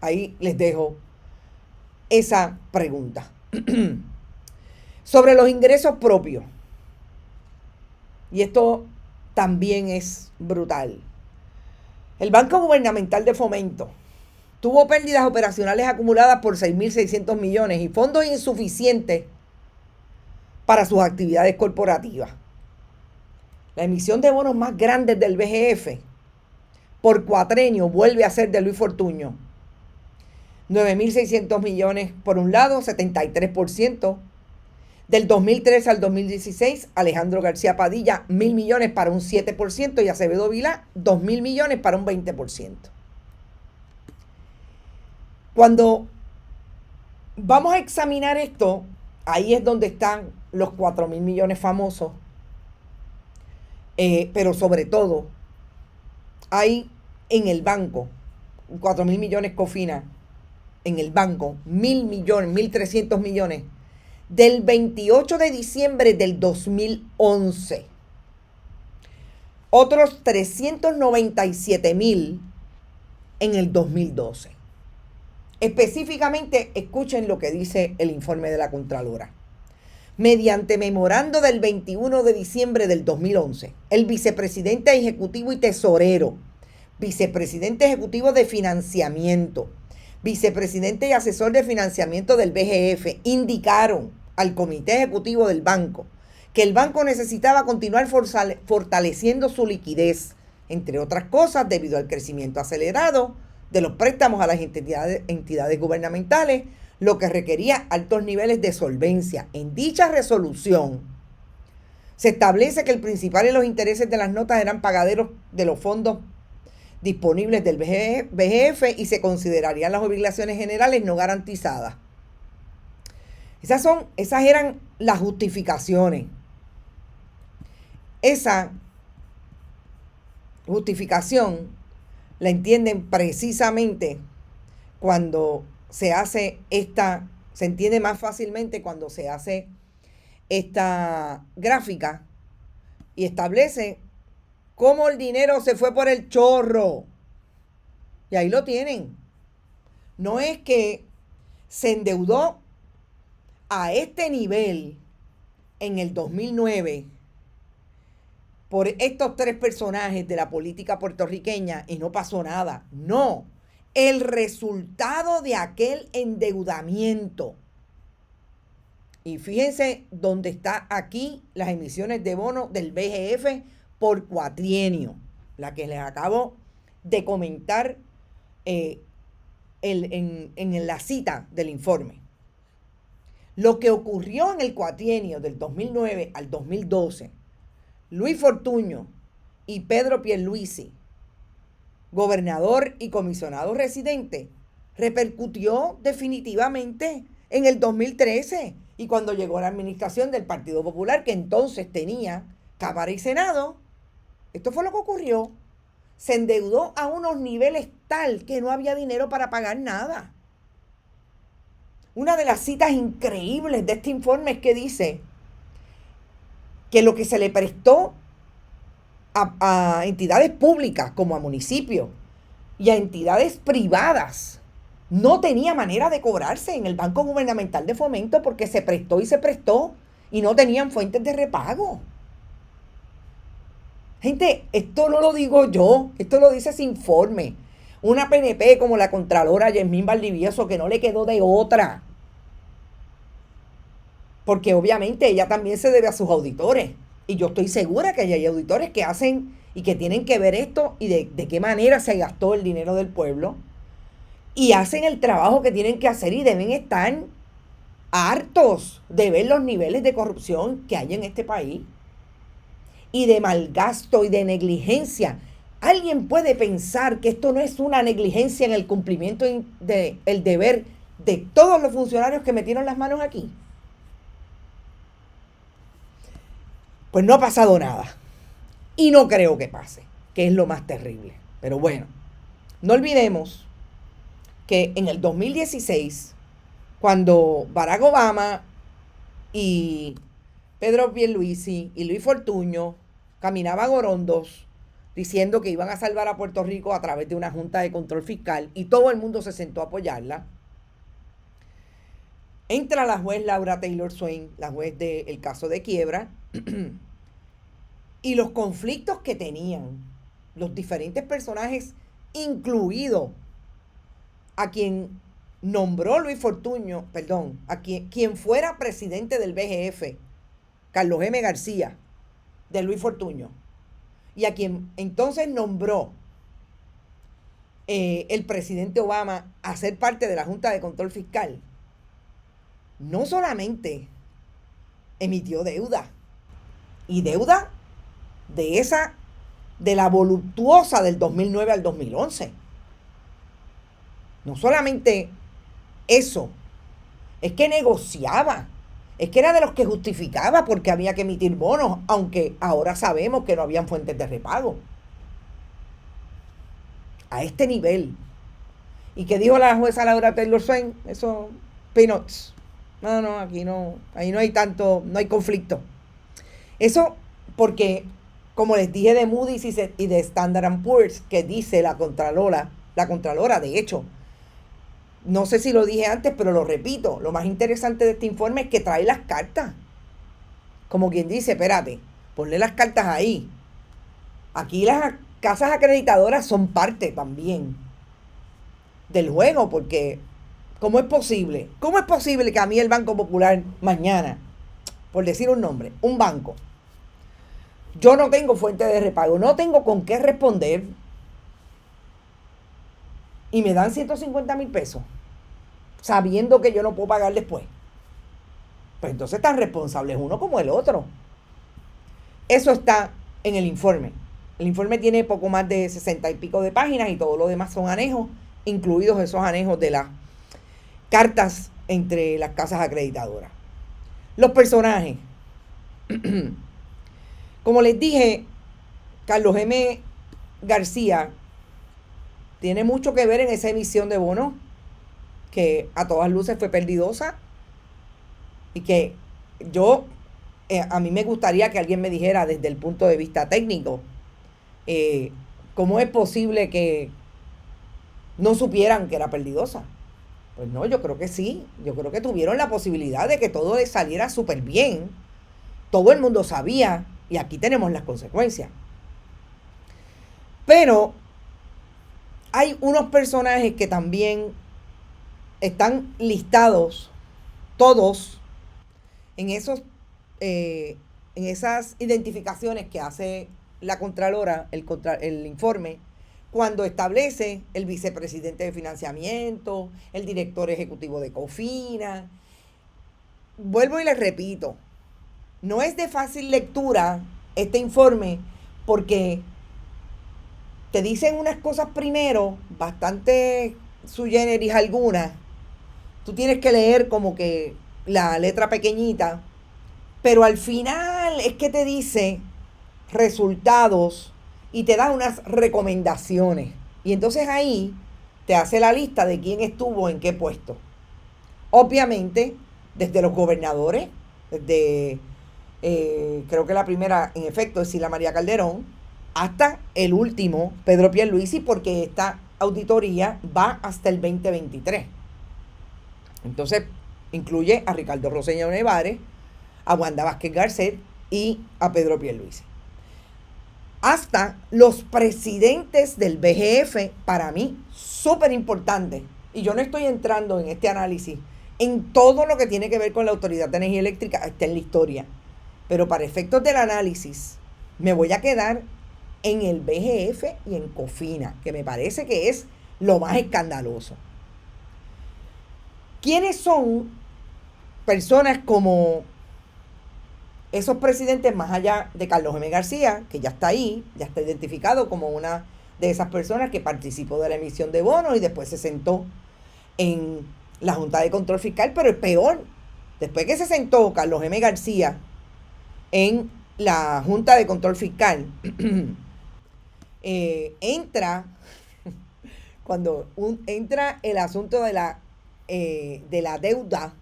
Ahí les dejo esa pregunta. Sobre los ingresos propios. Y esto también es brutal. El Banco Gubernamental de Fomento tuvo pérdidas operacionales acumuladas por 6.600 millones y fondos insuficientes para sus actividades corporativas. La emisión de bonos más grandes del BGF por cuatrenio vuelve a ser de Luis Fortuño. 9.600 millones por un lado, 73%. Del 2013 al 2016, Alejandro García Padilla, 1.000 millones para un 7% y Acevedo Vilá, 2.000 millones para un 20%. Cuando vamos a examinar esto, ahí es donde están los 4.000 millones famosos. Pero sobre todo, hay en el banco 4.000 millones Cofina, en el banco 1.000 millones, 1.300 millones del 28 de diciembre del 2011. Otros 397.000 en el 2012. Específicamente, escuchen lo que dice el informe de la Contralora. Mediante memorando del 21 de diciembre del 2011, el vicepresidente ejecutivo y tesorero, vicepresidente ejecutivo de financiamiento, vicepresidente y asesor de financiamiento del BGF indicaron al comité ejecutivo del banco que el banco necesitaba continuar fortaleciendo su liquidez, entre otras cosas, debido al crecimiento acelerado de los préstamos a las entidades gubernamentales, lo que requería altos niveles de solvencia. En dicha resolución se establece que el principal de los intereses de las notas eran pagaderos de los fondos disponibles del BGF y se considerarían las obligaciones generales no garantizadas. Esas eran las justificaciones. Esa justificación la entienden precisamente cuando se entiende más fácilmente cuando se hace esta gráfica y establece cómo el dinero se fue por el chorro. Y ahí lo tienen. No es que se endeudó a este nivel en el 2009 por estos tres personajes de la política puertorriqueña y no pasó nada. No. El resultado de aquel endeudamiento. Y fíjense dónde está aquí las emisiones de bonos del BGF por cuatrienio, la que les acabo de comentar en la cita del informe. Lo que ocurrió en el cuatrienio del 2009 al 2012, Luis Fortuño y Pedro Pierluisi, gobernador y comisionado residente, repercutió definitivamente en el 2013 Y cuando llegó la administración del Partido Popular, que entonces tenía Cámara y Senado, esto fue lo que ocurrió. Se endeudó a unos niveles tal que no había dinero para pagar nada. Una de las citas increíbles de este informe es que dice que lo que se le prestó a entidades públicas como a municipios y a entidades privadas no tenía manera de cobrarse en el Banco Gubernamental de Fomento porque se prestó y no tenían fuentes de repago. Gente, esto no lo digo yo, esto lo dice ese informe. Una PNP como la Contralora Yasmín Valdivieso, que no le quedó de otra. Porque obviamente ella también se debe a sus auditores. Y yo estoy segura que hay auditores que hacen y que tienen que ver esto y de qué manera se gastó el dinero del pueblo. Y hacen el trabajo que tienen que hacer y deben estar hartos de ver los niveles de corrupción que hay en este país. Y de malgasto y de negligencia. ¿Alguien puede pensar que esto no es una negligencia en el cumplimiento del deber de todos los funcionarios que metieron las manos aquí? Pues no ha pasado nada. Y no creo que pase, que es lo más terrible. Pero bueno, no olvidemos que en el 2016, cuando Barack Obama y Pedro Pierluisi y Luis Fortuño caminaban orondos diciendo que iban a salvar a Puerto Rico a través de una Junta de Control Fiscal y todo el mundo se sentó a apoyarla, entra la juez Laura Taylor Swain, la juez del caso de quiebra, y los conflictos que tenían los diferentes personajes, incluido a quien nombró Luis Fortuño, a quien fuera presidente del BGF, Carlos M. García, de Luis Fortuño, y a quien entonces nombró el presidente Obama a ser parte de la Junta de Control Fiscal, no solamente emitió deuda, y deuda de la voluptuosa del 2009 al 2011. No solamente eso, es que negociaba, es que era de los que justificaba porque había que emitir bonos, aunque ahora sabemos que no habían fuentes de repago. A este nivel. ¿Y qué dijo la jueza Laura Taylor Swain? Eso, peanuts. No, aquí no, ahí no hay no hay conflicto. Eso porque, como les dije de Moody's y de Standard & Poor's, que dice la Contralora, de hecho, no sé si lo dije antes, pero lo repito, lo más interesante de este informe es que trae las cartas. Como quien dice, espérate, ponle las cartas ahí. Aquí las casas acreditadoras son parte también del juego, porque ¿cómo es posible? ¿Cómo es posible que a mí el Banco Popular mañana, por decir un nombre, un banco, yo no tengo fuente de repago, no tengo con qué responder y me dan 150,000 pesos, sabiendo que yo no puedo pagar después? Pues entonces tan responsable es uno como el otro. Eso está en el informe. El informe tiene poco más de 60 y pico de páginas y todo lo demás son anejos, incluidos esos anejos de las cartas entre las casas acreditadoras. Los personajes. Como les dije, Carlos M. García tiene mucho que ver en esa emisión de bonos que a todas luces fue perdidosa y que a mí me gustaría que alguien me dijera desde el punto de vista técnico cómo es posible que no supieran que era perdidosa. Pues no, yo creo que sí, yo creo que tuvieron la posibilidad de que todo les saliera súper bien, todo el mundo sabía y aquí tenemos las consecuencias. Pero hay unos personajes que también están listados todos en esas identificaciones que hace la Contralora, el informe, cuando establece el vicepresidente de financiamiento, el director ejecutivo de COFINA. Vuelvo y les repito, no es de fácil lectura este informe porque te dicen unas cosas primero, bastante sui generis algunas. Tú tienes que leer como que la letra pequeñita, pero al final es que te dice resultados y te da unas recomendaciones. Y entonces ahí te hace la lista de quién estuvo en qué puesto. Obviamente, desde los gobernadores, desde creo que la primera, en efecto, es Sila María Calderón, hasta el último, Pedro Pierluisi, porque esta auditoría va hasta el 2023. Entonces, incluye a Ricardo Rosselló Nevares, a Wanda Vázquez Garcet y a Pedro Pierluisi. Hasta los presidentes del BGF, para mí, súper importante. Y yo no estoy entrando en este análisis en todo lo que tiene que ver con la Autoridad de Energía Eléctrica, está en la historia. Pero para efectos del análisis, me voy a quedar en el BGF y en Cofina, que me parece que es lo más escandaloso. ¿Quiénes son personas como esos presidentes, más allá de Carlos M. García, que ya está ahí, ya está identificado como una de esas personas que participó de la emisión de bonos y después se sentó en la Junta de Control Fiscal? Pero el peor, después que se sentó Carlos M. García en la Junta de Control Fiscal, entra el asunto de la deuda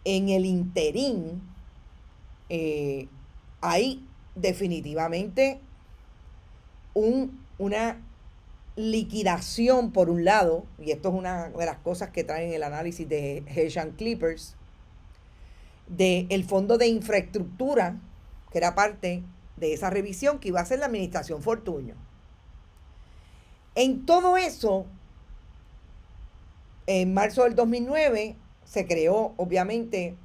en el interín, hay definitivamente una liquidación por un lado, y esto es una de las cosas que traen el análisis de Hedge & Clippers, del Fondo de Infraestructura, que era parte de esa revisión que iba a hacer la administración Fortuño. En todo eso, en marzo del 2009, se creó, obviamente,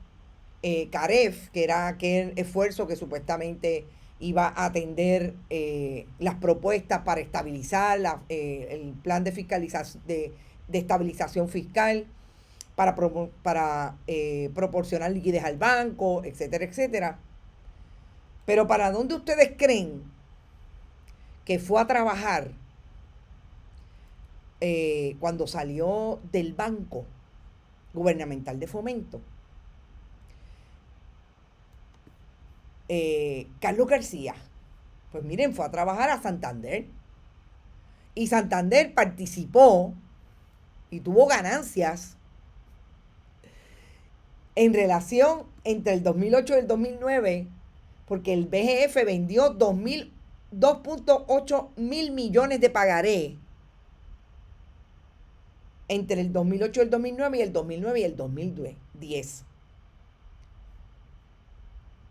CAREF, que era aquel esfuerzo que supuestamente iba a atender las propuestas para estabilizar el plan de fiscalización, de estabilización fiscal, para proporcionar liquidez al banco, etcétera, etcétera. Pero ¿para dónde ustedes creen que fue a trabajar cuando salió del Banco Gubernamental de Fomento? Carlos García. Pues miren, fue a trabajar a Santander. Y Santander participó y tuvo ganancias en relación entre el 2008 y el 2009, porque el BGF vendió 2.8 mil millones de pagaré entre el 2008 y el 2009 y el 2009 y el 2010.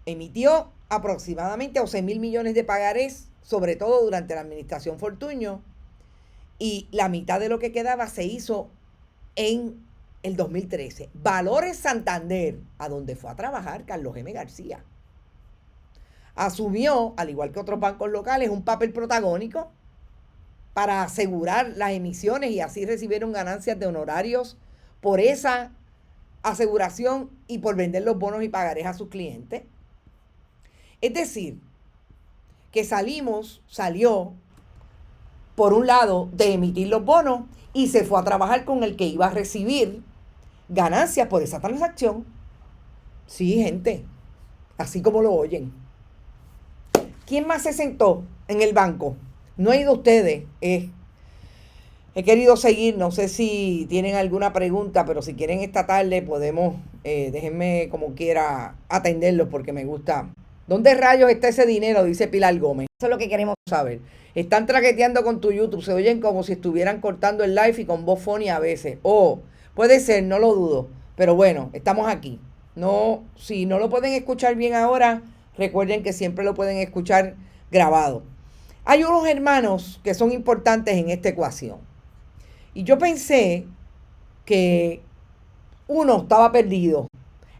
Emitió aproximadamente 11 mil millones de pagarés, sobre todo durante la administración Fortuño, y la mitad de lo que quedaba se hizo en el 2013. Valores Santander, a donde fue a trabajar Carlos M. García, asumió, al igual que otros bancos locales, un papel protagónico para asegurar las emisiones, y así recibieron ganancias de honorarios por esa aseguración y por vender los bonos y pagarés a sus clientes. Es decir, que salió por un lado de emitir los bonos y se fue a trabajar con el que iba a recibir ganancias por esa transacción. Sí, gente, así como lo oyen. ¿Quién más se sentó en el banco? No he ido a ustedes. He querido seguir, no sé si tienen alguna pregunta, pero si quieren esta tarde podemos, déjenme como quiera atenderlos porque me gusta. ¿Dónde rayos está ese dinero? Dice Pilar Gómez. Eso es lo que queremos saber. Están traqueteando con tu YouTube, se oyen como si estuvieran cortando el live y con voz funny a veces. Puede ser, no lo dudo. Pero bueno, estamos aquí. No, si no lo pueden escuchar bien ahora, recuerden que siempre lo pueden escuchar grabado. Hay unos hermanos que son importantes en esta ecuación. Y yo pensé que uno estaba perdido.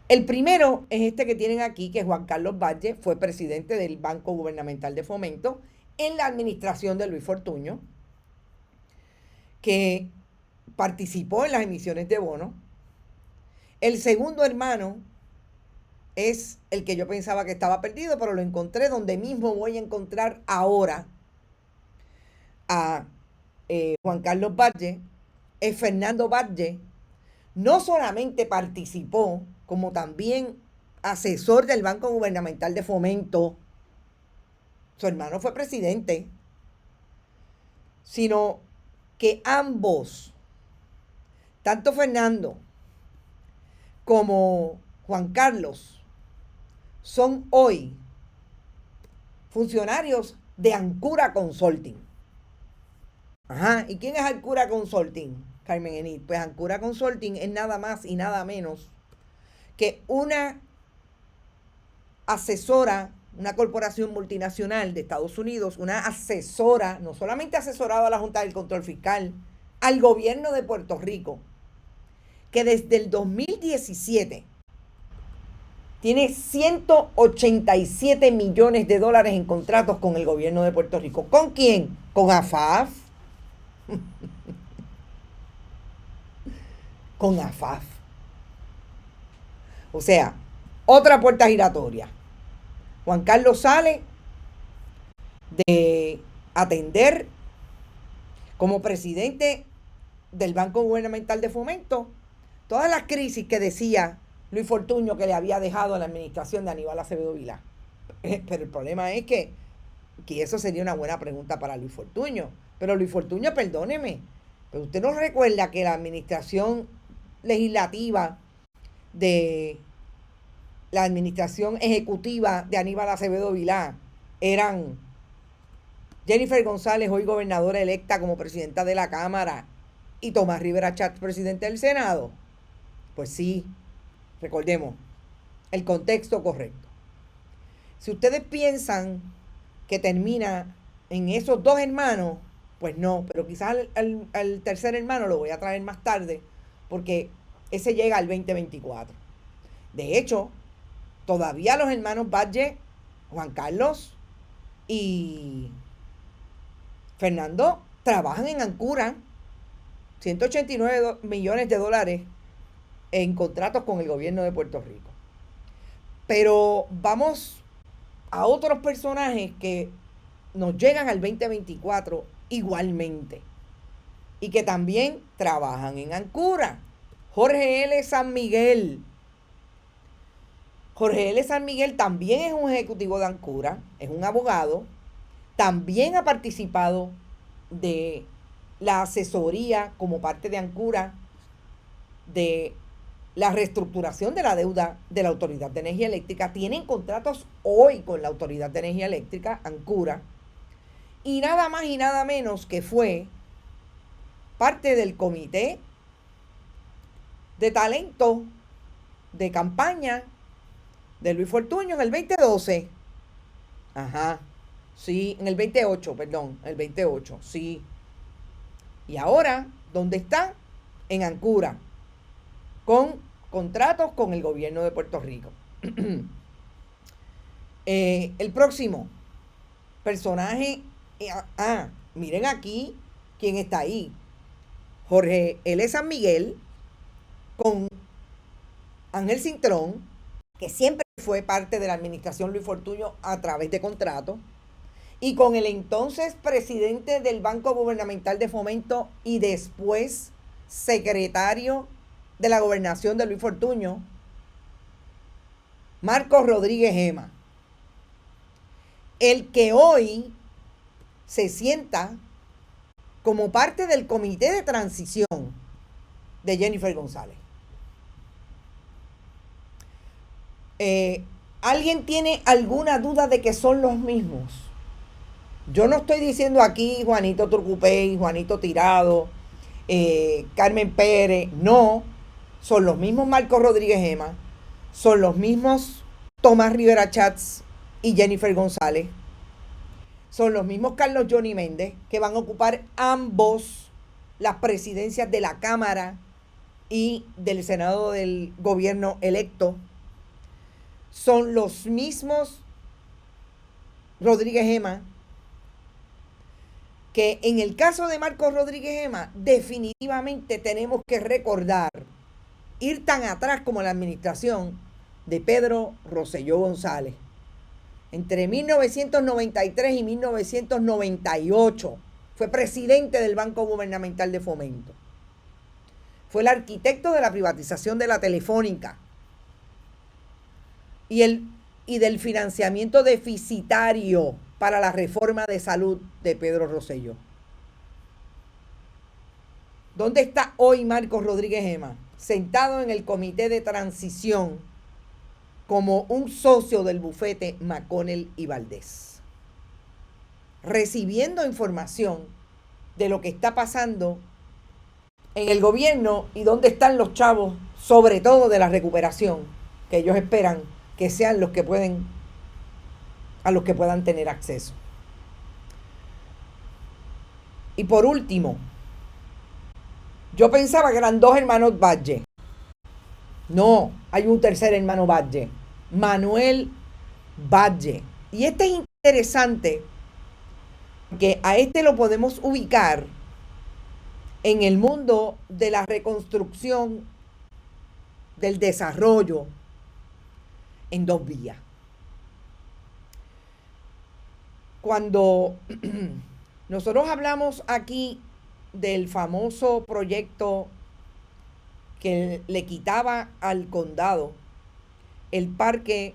El primero es este que tienen aquí, que Juan Carlos Valle fue presidente del Banco Gubernamental de Fomento en la administración de Luis Fortuño, que participó en las emisiones de bonos. El segundo hermano es el que yo pensaba que estaba perdido, pero lo encontré donde mismo voy a encontrar ahora a Juan Carlos Valle. Es Fernando Valle, no solamente participó, como también asesor del Banco Gubernamental de Fomento, su hermano fue presidente, sino que ambos, tanto Fernando como Juan Carlos, son hoy funcionarios de Ancura Consulting. Ajá, ¿y quién es Ancura Consulting, Carmen Enid? Pues Ancura Consulting es nada más y nada menos que una asesora, una corporación multinacional de Estados Unidos, una asesora, no solamente asesorado a la Junta del Control Fiscal, al gobierno de Puerto Rico, que desde el 2017 tiene 187 millones de dólares en contratos con el gobierno de Puerto Rico. ¿Con quién? Con AFAF. Con AFAF. O sea, otra puerta giratoria. Juan Carlos sale de atender como presidente del Banco Gubernamental de Fomento todas las crisis que decía Luis Fortuño que le había dejado a la administración de Aníbal Acevedo Vilá. Pero el problema es que eso sería una buena pregunta para Luis Fortuño. Pero Luis Fortuño, perdóneme, pero usted no recuerda que la administración legislativa de la administración ejecutiva de Aníbal Acevedo Vilá eran Jennifer González, hoy gobernadora electa como presidenta de la Cámara, y Tomás Rivera Chatz, presidente del Senado. Pues sí, recordemos el contexto correcto. Si ustedes piensan que termina en esos dos hermanos, pues no, pero quizás al tercer hermano lo voy a traer más tarde, porque ese llega al 2024. De hecho, todavía los hermanos Valle, Juan Carlos y Fernando trabajan en Ancura, 189 millones de dólares en contratos con el gobierno de Puerto Rico. Pero vamos a otros personajes que nos llegan al 2024 igualmente y que también trabajan en Ancura. Jorge L. San Miguel. Jorge L. San Miguel también es un ejecutivo de Ancura, es un abogado, también ha participado de la asesoría como parte de Ancura de la reestructuración de la deuda de la Autoridad de Energía Eléctrica. Tienen contratos hoy con la Autoridad de Energía Eléctrica, Ancura, y nada más y nada menos que fue parte del comité de talento de campaña de Luis Fortuño en el 2012. Ajá, sí, en el 28, perdón, el 28, sí. Y ahora, ¿dónde está? En Ancura, con contratos con el gobierno de Puerto Rico. El próximo personaje, miren aquí quién está ahí. Jorge L. San Miguel, con Ángel Cintrón, que siempre fue parte de la administración Luis Fortuño a través de contratos, y con el entonces presidente del Banco Gubernamental de Fomento y después secretario de la gobernación de Luis Fortuño, Marcos Rodríguez Gema, el que hoy se sienta como parte del comité de transición de Jennifer González. ¿Alguien tiene alguna duda de que son los mismos? Yo no estoy diciendo aquí Juanito Turcupey, Juanito Tirado, Carmen Pérez, no. Son los mismos Marcos Rodríguez Gema, son los mismos Tomás Rivera Chatz y Jennifer González, son los mismos Carlos Johnny Méndez, que van a ocupar ambos las presidencias de la Cámara y del Senado del gobierno electo. Son los mismos Rodríguez Gema, que en el caso de Marcos Rodríguez Gema, definitivamente tenemos que recordar, ir tan atrás como la administración de Pedro Rosselló González. Entre 1993 y 1998 fue presidente del Banco Gubernamental de Fomento. fue el arquitecto de la privatización de la Telefónica y del financiamiento deficitario para la reforma de salud de Pedro Rosselló. ¿Dónde está hoy Marcos Rodríguez Gema? Sentado en el comité de transición como un socio del bufete McConnell y Valdés, recibiendo información de lo que está pasando en el gobierno y dónde están los chavos, sobre todo de la recuperación, que ellos esperan que sean los que puedan tener acceso. Y por último, yo pensaba que eran dos hermanos Valle. No, hay un tercer hermano Valle, Manuel Valle. Y este es interesante porque a este lo podemos ubicar en el mundo de la reconstrucción, del desarrollo, en dos vías. Cuando nosotros hablamos aquí del famoso proyecto que le quitaba al condado el parque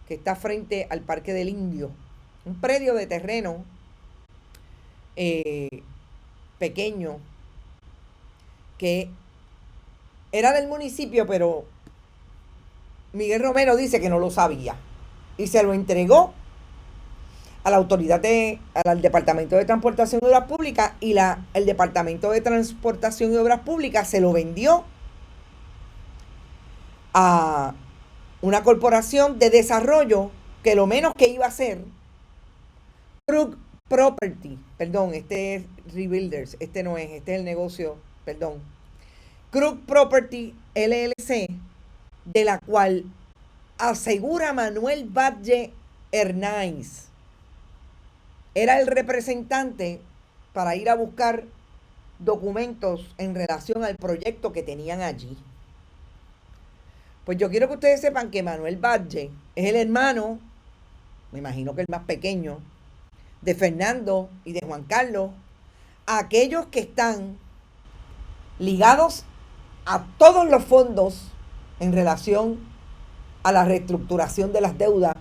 que está frente al Parque del Indio, un predio de terreno pequeño que era del municipio, pero Miguel Romero dice que no lo sabía y se lo entregó a la autoridad al Departamento de Transportación y Obras Públicas, y el Departamento de Transportación y Obras Públicas se lo vendió a una corporación de desarrollo que lo menos que iba a hacer Krug Property, perdón, este es Rebuilders, este no es, este es el negocio, perdón, Krug Property LLC, de la cual asegura Manuel Valle Hernández era el representante para ir a buscar documentos en relación al proyecto que tenían allí. Pues yo quiero que ustedes sepan que Manuel Valle es el hermano, me imagino que el más pequeño, de Fernando y de Juan Carlos, aquellos que están ligados a todos los fondos en relación a la reestructuración de las deudas,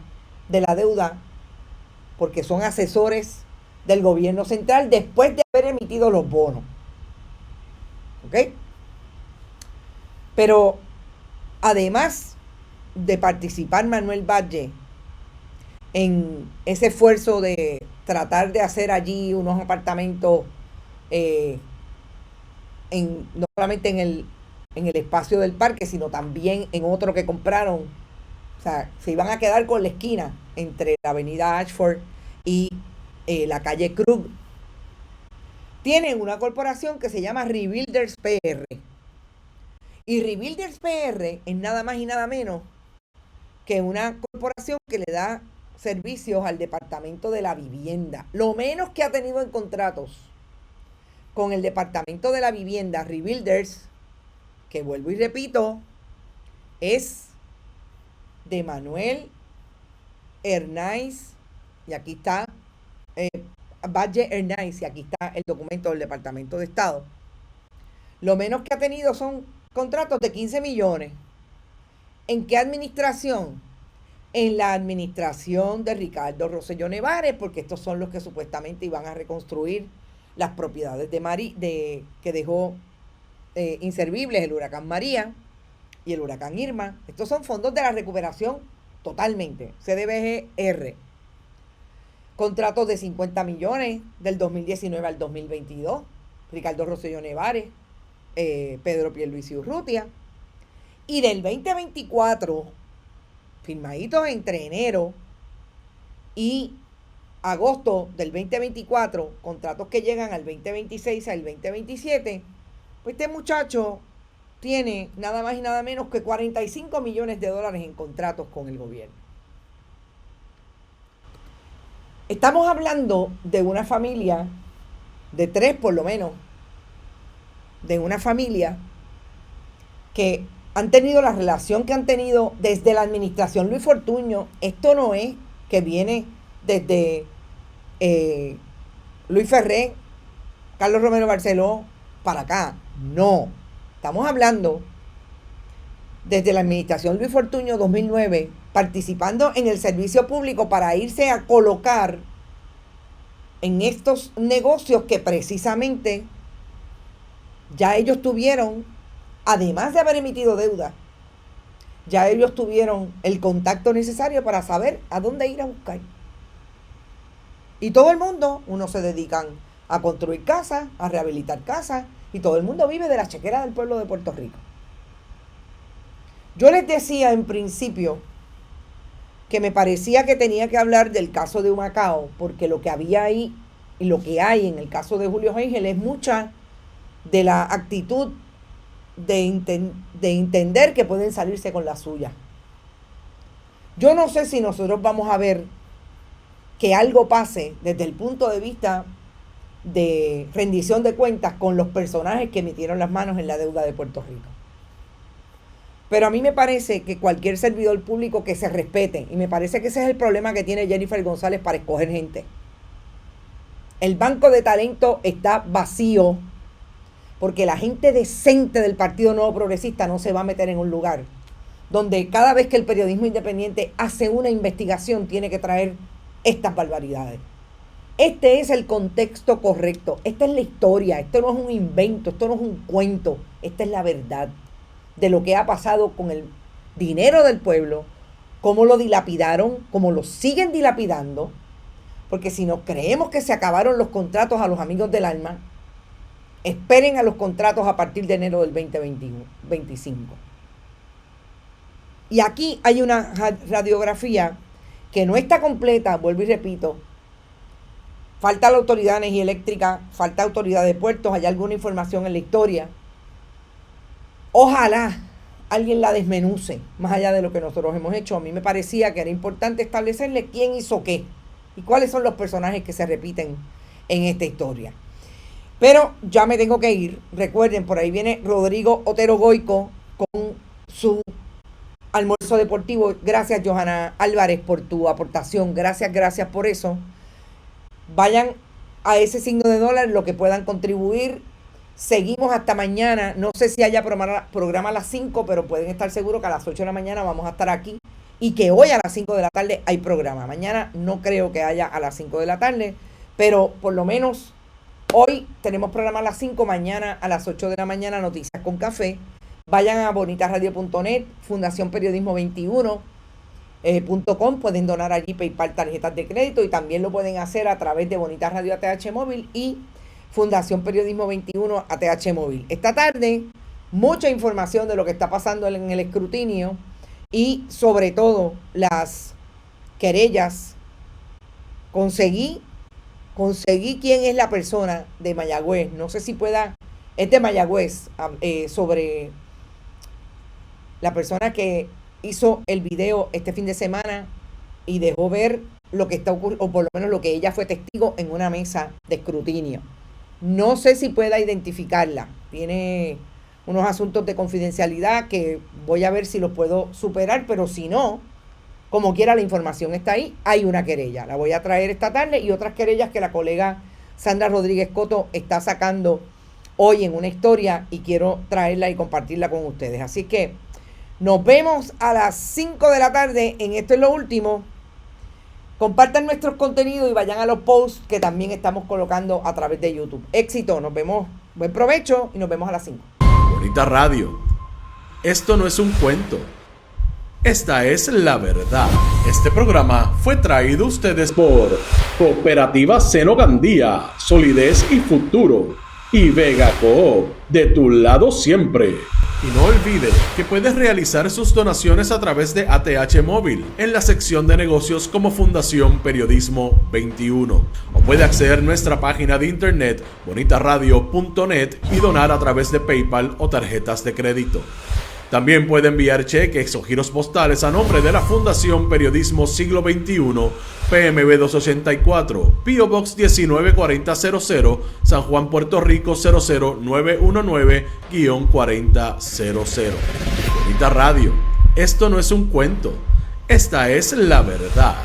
de la deuda, porque son asesores del gobierno central después de haber emitido los bonos. ¿Ok? Pero además de participar Manuel Valle en ese esfuerzo de tratar de hacer allí unos apartamentos, no solamente en el espacio del parque, sino también en otro que compraron. O sea, se iban a quedar con la esquina entre la avenida Ashford y la calle Krug. Tienen una corporación que se llama Rebuilders PR. Y Rebuilders PR es nada más y nada menos que una corporación que le da servicios al Departamento de la Vivienda. Lo menos que ha tenido en contratos con el Departamento de la Vivienda, Rebuilders, que vuelvo y repito, es de Manuel Hernández, y aquí está Valle Hernández, y aquí está el documento del Departamento de Estado. Lo menos que ha tenido son contratos de 15 millones. ¿En qué administración? En la administración de Ricardo Rosselló Nevares, porque estos son los que supuestamente iban a reconstruir las propiedades que dejó inservibles el huracán María y el huracán Irma. Estos son fondos de la recuperación totalmente, CDBGR. Contratos de 50 millones del 2019 al 2022, Ricardo Rosselló Nevares, Pedro Pierluisi Urrutia. Y del 2024, firmaditos entre enero y agosto del 2024, contratos que llegan al 2026 al 2027, pues este muchacho tiene nada más y nada menos que 45 millones de dólares en contratos con el gobierno. Estamos hablando de una familia, de tres por lo menos, de una familia que han tenido la relación que han tenido desde la administración Luis Fortuño. Esto no es que viene desde Luis Ferré, Carlos Romero Barceló para acá. No. Estamos hablando desde la administración Luis Fortuño 2009, participando en el servicio público para irse a colocar en estos negocios que precisamente ya ellos tuvieron, además de haber emitido deuda, ya ellos tuvieron el contacto necesario para saber a dónde ir a buscar. Y todo el mundo, unos se dedican a construir casas, a rehabilitar casas, y todo el mundo vive de la chequera del pueblo de Puerto Rico. Yo les decía en principio que me parecía que tenía que hablar del caso de Humacao, porque lo que había ahí y lo que hay en el caso de Julio Ángel es mucha de la actitud de entender que pueden salirse con la suya. Yo no sé si nosotros vamos a ver que algo pase desde el punto de vista de rendición de cuentas con los personajes que metieron las manos en la deuda de Puerto Rico. Pero a mí me parece que cualquier servidor público que se respete, y me parece que ese es el problema que tiene Jennifer González para escoger gente. El banco de talento está vacío porque la gente decente del Partido Nuevo Progresista no se va a meter en un lugar donde cada vez que el periodismo independiente hace una investigación tiene que traer estas barbaridades. Este es el contexto correcto, esta es la historia, esto no es un invento, esto no es un cuento, esta es la verdad de lo que ha pasado con el dinero del pueblo, cómo lo dilapidaron, cómo lo siguen dilapidando, porque si no creemos que se acabaron los contratos a los amigos del alma, esperen a los contratos a partir de enero del 2025. Y aquí hay una radiografía que no está completa, vuelvo y repito. Falta la Autoridad de Energía Eléctrica, falta Autoridad de Puertos, hay alguna información en la historia. Ojalá alguien la desmenuce, más allá de lo que nosotros hemos hecho. A mí me parecía que era importante establecerle quién hizo qué y cuáles son los personajes que se repiten en esta historia. Pero ya me tengo que ir. Recuerden, por ahí viene Rodrigo Otero Goico con su almuerzo deportivo. Gracias, Johanna Álvarez, por tu aportación. Gracias por eso. Vayan a ese signo de dólar, lo que puedan contribuir. Seguimos hasta mañana. No sé si haya programa a las 5, pero pueden estar seguros que a las 8 de la mañana vamos a estar aquí. Y que hoy a las 5 de la tarde hay programa. Mañana no creo que haya a las 5 de la tarde, pero por lo menos hoy tenemos programa a las 5, mañana a las 8 de la mañana Noticias con Café. Vayan a bonitasradio.net, Fundación Periodismo 21.com, pueden donar allí PayPal, tarjetas de crédito, y también lo pueden hacer a través de Bonitas Radio ATH Móvil y Fundación Periodismo 21 ATH Móvil. Esta tarde, mucha información de lo que está pasando en el escrutinio y sobre todo las querellas. Conseguí quién es la persona de Mayagüez, no sé si pueda, es de Mayagüez, sobre la persona que hizo el video este fin de semana y dejó ver lo que está ocurriendo, o por lo menos lo que ella fue testigo en una mesa de escrutinio. No sé si pueda identificarla, tiene unos asuntos de confidencialidad que voy a ver si los puedo superar, pero si no, como quiera la información está ahí. Hay una querella, la voy a traer esta tarde, y otras querellas que la colega Sandra Rodríguez Coto está sacando hoy en una historia, y quiero traerla y compartirla con ustedes. Así que nos vemos a las 5 de la tarde en Esto es lo Último. Compartan nuestros contenidos y vayan a los posts que también estamos colocando a través de YouTube. Éxito, nos vemos, buen provecho, y nos vemos a las 5. Bonita Radio. Esto no es un cuento. Esta es la verdad. Este programa fue traído a ustedes por Cooperativa Seno Gandía, Solidez y Futuro, y Vega Coop, de tu lado siempre. Y no olvide que puedes realizar sus donaciones a través de ATH Móvil en la sección de negocios como Fundación Periodismo 21. O puede acceder a nuestra página de internet bonitasradio.net y donar a través de PayPal o tarjetas de crédito. También puede enviar cheques o giros postales a nombre de la Fundación Periodismo Siglo XXI, PMB 284, P.O. Box 194000, San Juan, Puerto Rico 00919-4000. Bonita Radio, esto no es un cuento, esta es la verdad.